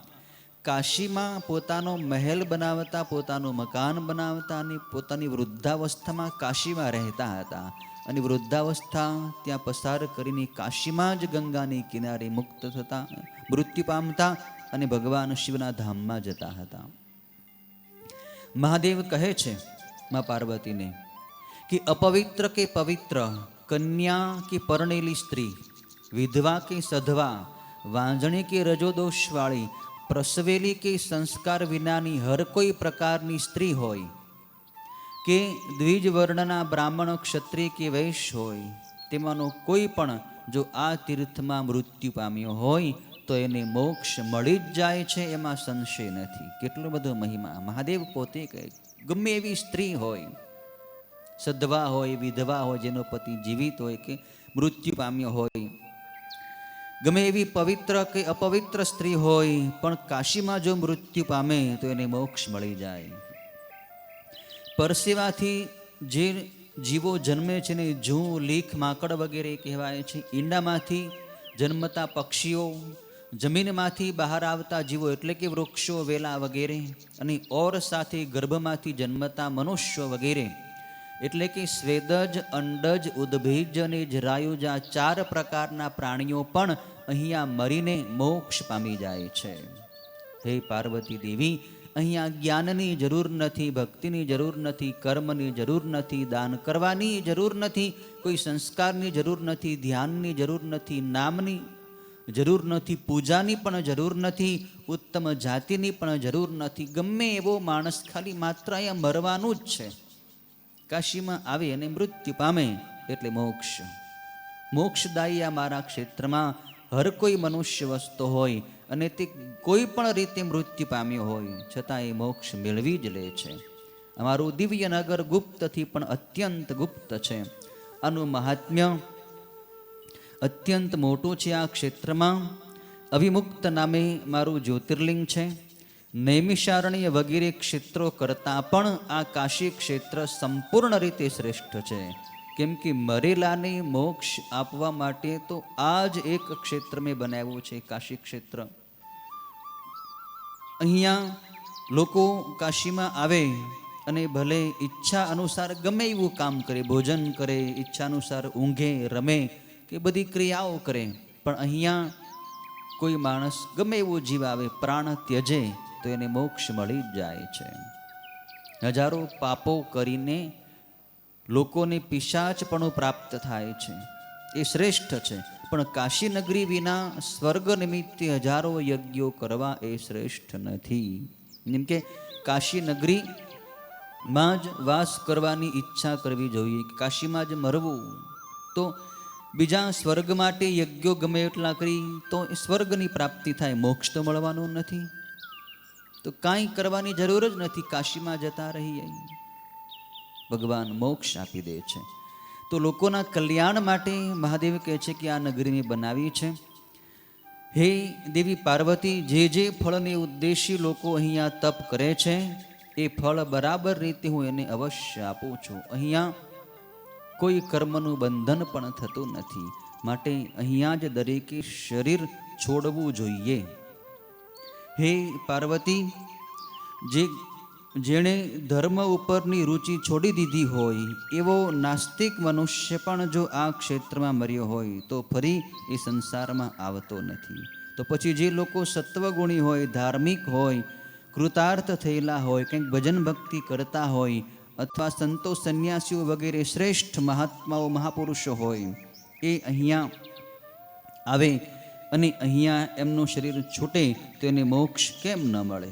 Speaker 4: કાશીમાં પોતાનો મહેલ બનાવતા, પોતાનું મકાન બનાવતા અને પોતાની વૃદ્ધાવસ્થામાં કાશીમાં રહેતા હતા અને વૃદ્ધાવસ્થા ત્યાં પસાર કરીને કાશીમાં જ ગંગાની કિનારે મુક્ત થતા, મૃત્યુ પામતા અને ભગવાન શિવના ધામમાં જતા હતા. મહાદેવ કહે છે મા પાર્વતીને કે અપવિત્ર કે પવિત્ર, કન્યા કે પરણેલી સ્ત્રી, વિધવા કે સધવા, વાંજણી કે રજોદોષવાળી, પ્રસવેલી કે સંસ્કાર વિનાની હર કોઈ પ્રકારની સ્ત્રી હોય કે દ્વિજ વર્ણના બ્રાહ્મણ, ક્ષત્રિય કે વૈશ્ય હોય, તેમાંનો કોઈ પણ જો આ તીર્થમાં મૃત્યુ પામ્યો હોય તો એને મોક્ષ મળી જ જાય છે, એમાં સંશય નથી. કેટલો બધો મહિમા મહાદેવ પોતે કહે. ગમે એવી સ્ત્રી હોય, સધવા હોય, વિધવા હોય, જેનો પતિ જીવિત હોય કે મૃત્યુ પામ્યો હોય, ગમે એવી પવિત્ર કે અપવિત્ર સ્ત્રી હોય, પણ કાશીમાં જો મૃત્યુ પામે તો એને મોક્ષ મળી જાય. પરસેવાથી જે જીવો જન્મે છે ને જૂ, લીખ, માકડ વગેરે કહેવાય છે. ઈંડામાંથી જન્મતા પક્ષીઓ, જમીનમાંથી બહાર આવતા જીવો એટલે કે વૃક્ષો, વેલા વગેરે, અને ઓર સાથે ગર્ભમાંથી જન્મતા મનુષ્યો વગેરે એટલે કે સ્વેદજ, અંડજ, ઉદ્ભીજ અને જરાયુજ, આ 4 પ્રકારના પ્રાણીઓ પણ અહીંયા મરીને મોક્ષ પામી જાય છે. હે પાર્વતી દેવી, અહીંયા જ્ઞાનની જરૂર નથી, ભક્તિની જરૂર નથી, કર્મની જરૂર નથી, દાન કરવાની જરૂર નથી, કોઈ સંસ્કારની જરૂર નથી, ધ્યાનની જરૂર નથી, નામની જરૂર નથી, પૂજાની પણ જરૂર નથી, ઉત્તમ જાતિની પણ જરૂર નથી. ગમે એવો માણસ ખાલી માત્ર અહીંયા મરવાનું જ છે. કાશીમાં આવે અને મૃત્યુ પામે એટલે મોક્ષ. મોક્ષદાયી આ મારા ક્ષેત્રમાં હર કોઈ મનુષ્ય વસતો હોય અને તે કોઈ પણ રીતે મૃત્યુ પામ્યો હોય છતાં એ મોક્ષ મેળવી જ લે છે. અમારું દિવ્ય નગર ગુપ્તથી પણ અત્યંત ગુપ્ત છે. આનું મહાત્મ્ય અત્યંત મોટું છે. આ ક્ષેત્રમાં અવિમુક્ત નામે મારું જ્યોતિર્લિંગ છે. નૈમિષારણ્ય વગેરે ક્ષેત્રો કરતાં પણ આ કાશી ક્ષેત્ર સંપૂર્ણ રીતે શ્રેષ્ઠ છે. કેમ કે મરેલાને મોક્ષ આપવા માટે તો આ જ એક ક્ષેત્ર મેં બનાવ્યું છે, કાશી ક્ષેત્ર. અહીંયા લોકો કાશીમાં આવે અને ભલે ઈચ્છા અનુસાર ગમે એવું કામ કરે, ભોજન કરે, ઈચ્છા અનુસાર ઊંઘે, રમે કે બધી ક્રિયાઓ કરે, પણ અહીંયા કોઈ માણસ ગમે એવો જીવ આવે, પ્રાણ ત્યજે તો એને મોક્ષ મળી જ જાય છે. હજારો પાપો કરીને લોકોને પિશાચપણું પ્રાપ્ત થાય છે, એ શ્રેષ્ઠ છે. પણ કાશી નગરી વિના સ્વર્ગ નિમિત્તે હજારો યજ્ઞો કરવા એ શ્રેષ્ઠ નથી. જેમ કે કાશી નગરીમાં જ વાસ કરવાની ઈચ્છા કરવી જોઈએ, કાશીમાં જ મરવું. તો બીજા સ્વર્ગ માટે યજ્ઞો ગમે એટલા કરી તો સ્વર્ગની પ્રાપ્તિ થાય, મોક્ષ તો મળવાનું નથી. તો કાંઈ કરવાની જરૂર જ નથી, કાશીમાં જતા રહીએ, ભગવાન મોક્ષ આપી દે છે. તો લોકોના કલ્યાણ માટે મહાદેવ કહે છે કે આ નગરી મેં બનાવી છે. હે દેવી પાર્વતી, જે જે ફળને ઉદ્દેશી લોકો અહીંયા તપ કરે છે એ ફળ બરાબર રીતે હું એને અવશ્ય આપું છું. અહીંયા કોઈ કર્મનું બંધન પણ થતું નથી, માટે અહીંયા જ દરેકે શરીર છોડવું જોઈએ. હે પાર્વતી, જેણે ધર્મ ઉપરની રુચિ છોડી દીધી હોય એવો નાસ્તિક મનુષ્ય પણ જો આ ક્ષેત્રમાં મર્યો હોય તો ફરી એ સંસારમાં આવતો નથી. તો પછી જે લોકો સત્વગુણી હોય, ધાર્મિક હોય, કૃતાર્થ થયેલા હોય, કંઈક ભજન ભક્તિ કરતા હોય, અથવા સંતો સંન્યાસીઓ વગેરે શ્રેષ્ઠ મહાત્માઓ મહાપુરુષો હોય, એ અહીંયા આવે અને અહીંયા એમનું શરીર છૂટે તો એને મોક્ષ કેમ ન મળે?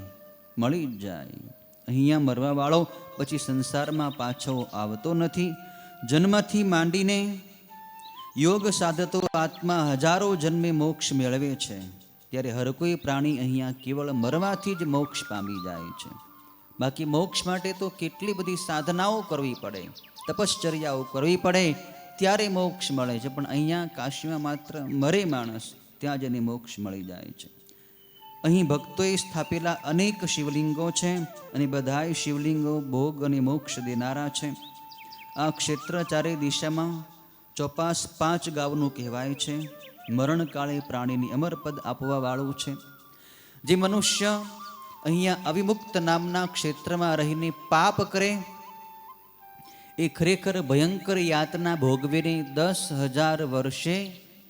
Speaker 4: મળી જ જાય. અહીંયા મરવાવાળો પછી સંસારમાં પાછો આવતો નથી. જન્મથી માંડીને યોગ સાધતો આત્મા હજારો જન્મે મોક્ષ મેળવે છે, ત્યારે હર કોઈ પ્રાણી અહીંયા કેવળ મરવાથી જ મોક્ષ પામી જાય છે. બાકી મોક્ષ માટે તો કેટલી બધી સાધનાઓ કરવી પડે, તપશ્ચર્યાઓ કરવી પડે, ત્યારે મોક્ષ મળે છે. પણ અહીંયા કાશીમાં માત્ર મરે માણસ ત્યાં જ એને મોક્ષ મળી જાય છે. અહીં ભક્તોએ સ્થાપેલા અનેક શિવલિંગો છે અને બધાય શિવલિંગો ભોગ અને મોક્ષ દેનારા છે. આ ક્ષેત્ર ચારે દિશામાં ચોપાસ 5 ગાવનું કહેવાય છે. મરણકાળે પ્રાણીની અમરપદ આપવા વાળું છે. જે મનુષ્ય અહીંયા અવિમુક્ત નામના ક્ષેત્રમાં રહીને પાપ કરે એ ખરેખર ભયંકર યાતના ભોગવીને 10,000 વર્ષે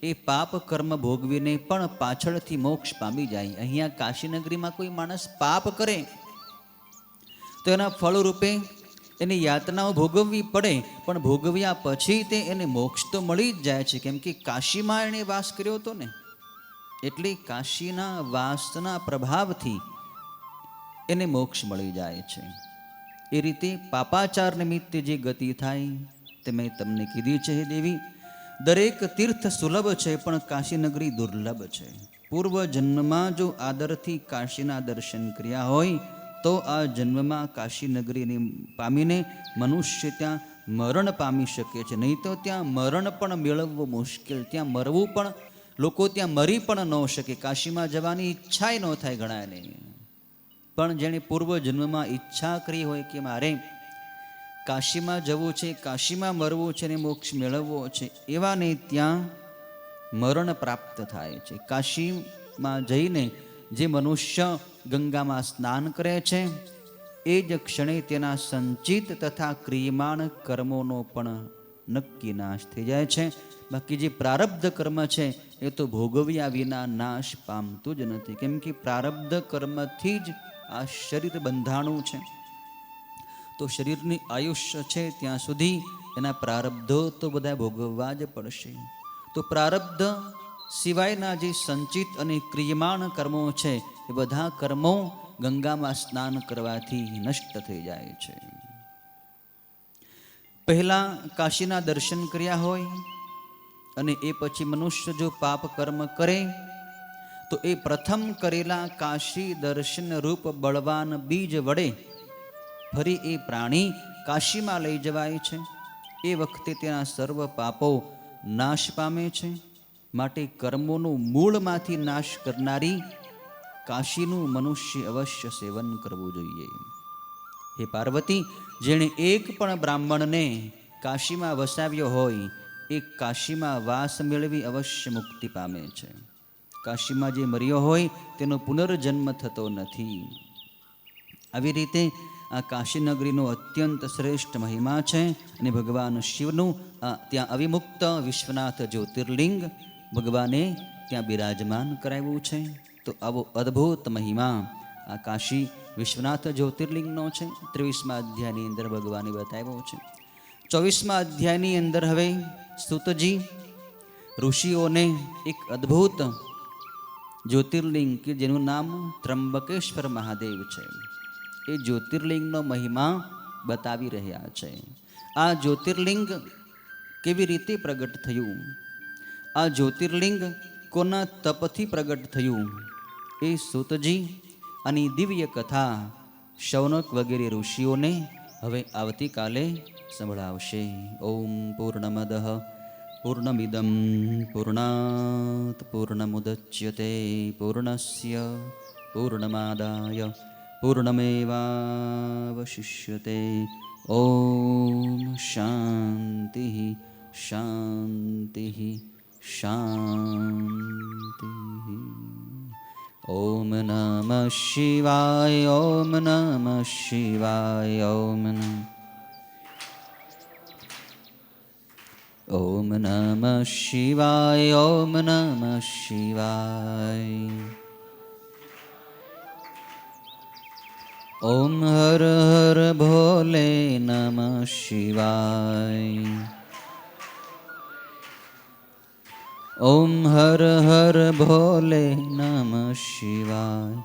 Speaker 4: એ પાપ કર્મ ભોગવીને પણ પાછળથી મોક્ષ પામી જાય. અહીંયા કાશીનગરીમાં કોઈ માણસ પાપ કરે તો એના ફળ રૂપે એને યાતનાઓ ભોગવવી પડે, પણ ભોગવ્યા પછી તે એને મોક્ષ તો મળી જ જાય છે. કેમ કે કાશીમાં એણે વાસ કર્યો હતો ને, એટલે કાશીના વાસના પ્રભાવથી એને મોક્ષ મળી જાય છે. એ રીતે પાપાચાર નિમિત્તે જે ગતિ થાય તે મેં તમને કીધી છે. હે દેવી, દરેક તીર્થ સુલભ છે પણ કાશીનગરી દુર્લભ છે. પૂર્વ જન્મમાં જો આદરથી કાશીના દર્શન કર્યા હોય તો આ જન્મમાં કાશીનગરીને પામીને મનુષ્ય ત્યાં મરણ પામી શકે છે. નહીં તો ત્યાં મરણ પણ મેળવવું મુશ્કેલ, ત્યાં મરવું પણ, લોકો ત્યાં મરી પણ ન શકે. કાશીમાં જવાની ઈચ્છા ન થાય ઘણાને. પણ જેણે પૂર્વ જન્મમાં ઈચ્છા કરી હોય કે મારે કાશીમાં જવું છે, કાશીમાં મરવું છે ને મોક્ષ મેળવવો છે, એવાને ત્યાં મરણ પ્રાપ્ત થાય છે. કાશીમાં જઈને જે મનુષ્ય ગંગામાં સ્નાન કરે છે એ જ ક્ષણે તેના સંચિત તથા ક્રિયમાણ કર્મોનો પણ નક્કી નાશ થઈ જાય છે. બાકી જે પ્રારબ્ધ કર્મ છે એ તો ભોગવ્યા વિના નાશ પામતું જ નથી. કેમ કે પ્રારબ્ધ કર્મથી જ આ શરીર બંધાણું છે. તો શરીરની આયુષ્ય છે ત્યાં સુધી એના પ્રારબ્ધો તો બધા ભોગવવા જ પડશે. તો પ્રારબ્ધ સિવાયના જે સંચિત અને ક્રિયમાણ કર્મો છે એ બધા કર્મો ગંગામાં સ્નાન કરવાથી નષ્ટ થઈ જાય છે. પહેલા કાશીના દર્શન કર્યા હોય અને એ પછી મનુષ્ય જો પાપ કર્મ કરે તો એ પ્રથમ કરેલા કાશી દર્શન રૂપ બળવાન બીજ વડે ફરી એ પ્રાણી કાશીમાં લઈ જવાય છે. એ વખતે તેના સર્વ પાપો નાશ પામે છે. માટે કર્મોનું મૂળમાંથી નાશ કરનારી કાશીનું મનુષ્ય અવશ્ય સેવન કરવું જોઈએ. હે પાર્વતી, જેણે એક પણ બ્રાહ્મણને કાશીમાં વસાવ્યો હોય એ કાશીમાં વાસ મેળવી અવશ્ય મુક્તિ પામે છે. કાશીમાં જે મર્યો હોય તેનો પુનર્જન્મ થતો નથી. આવી રીતે આ કાશીનગરીનો અત્યંત શ્રેષ્ઠ મહિમા છે. અને ભગવાન શિવનું ત્યાં અવિમુક્ત વિશ્વનાથ જ્યોતિર્લિંગ ભગવાને ત્યાં બિરાજમાન કરાવ્યું છે. તો આવો અદ્ભુત મહિમા આ કાશી વિશ્વનાથ જ્યોતિર્લિંગનો છે. 23મા અધ્યાયની અંદર ભગવાને બતાવ્યો છે. 24મા અધ્યાયની અંદર હવે સૂતજી ઋષિઓને એક અદ્ભુત જ્યોતિર્લિંગ કે જેનું નામ ત્રંબકેશ્વર મહાદેવ છે એ જ્યોતિર્લિંગનો મહિમા બતાવી રહ્યા છે. આ જ્યોતિર્લિંગ કેવી રીતે પ્રગટ થયું, આ જ્યોતિર્લિંગ કોના તપથી પ્રગટ થયું, એ સૂતજી આની દિવ્ય કથા શૌનક વગેરે ઋષિઓને હવે આવતીકાલે સંભળાવશે. ઓમ પૂર્ણમદ પૂર્ણમિદમ પૂર્ણાત પૂર્ણમુદચ્યતે પૂર્ણસ્ય પૂર્ણમાદાય પૂર્ણમેવાવશિષ્યતે. ઓમ શાંતિ શાંતિ શાંતિ. ઓમ નમઃ શિવાય. ઓમ નમઃ શિવાય. ઓમ નમઃ શિવાય. ઓમ નમઃ શિવાય. ઓમ હર હર ભોલે નમઃ શિવાય. ઓમ હર હર ભોલે નમઃ શિવાય.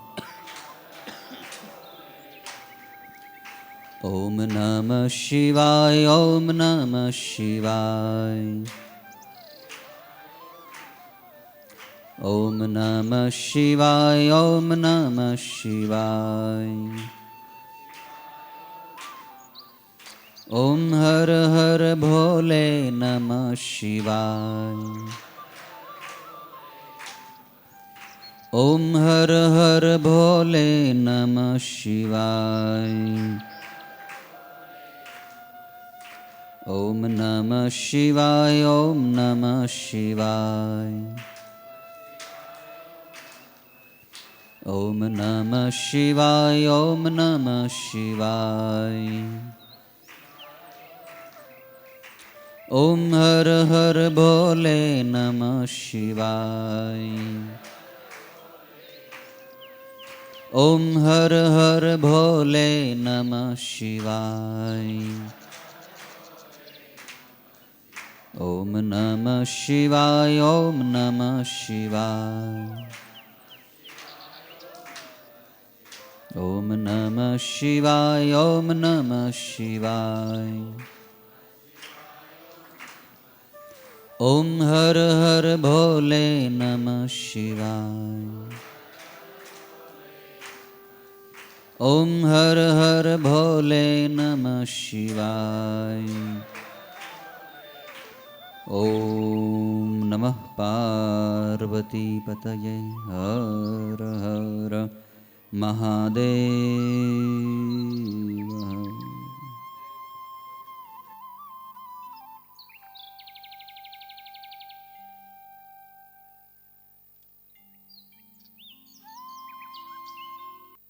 Speaker 4: ઓમ નમઃ શિવાય. ઓમ નમઃ શિવાય. ઓમ નમઃ શિવાય. ઓમ નમઃ શિવાય. ओम हर हर भोले नमः शिवाय। ओम हर हर भोले नमः शिवाय। ओम नमः शिवाय। ओम नमः शिवाय। ओम नमः शिवाय। ओम नमः शिवाय। ओम हर हर भोले नमः शिवाय। ओम हर हर भोले नमः शिवाय। ओम नमः शिवाय। ओम नमः शिवाय। ओम नमः शिवाय। ओम नमः शिवाय। ओम हर हर भोले नमः शिवाय। ओम हर हर भोले नमः शिवाय। ओम नमः पार्वती पतये हर हर महादेव।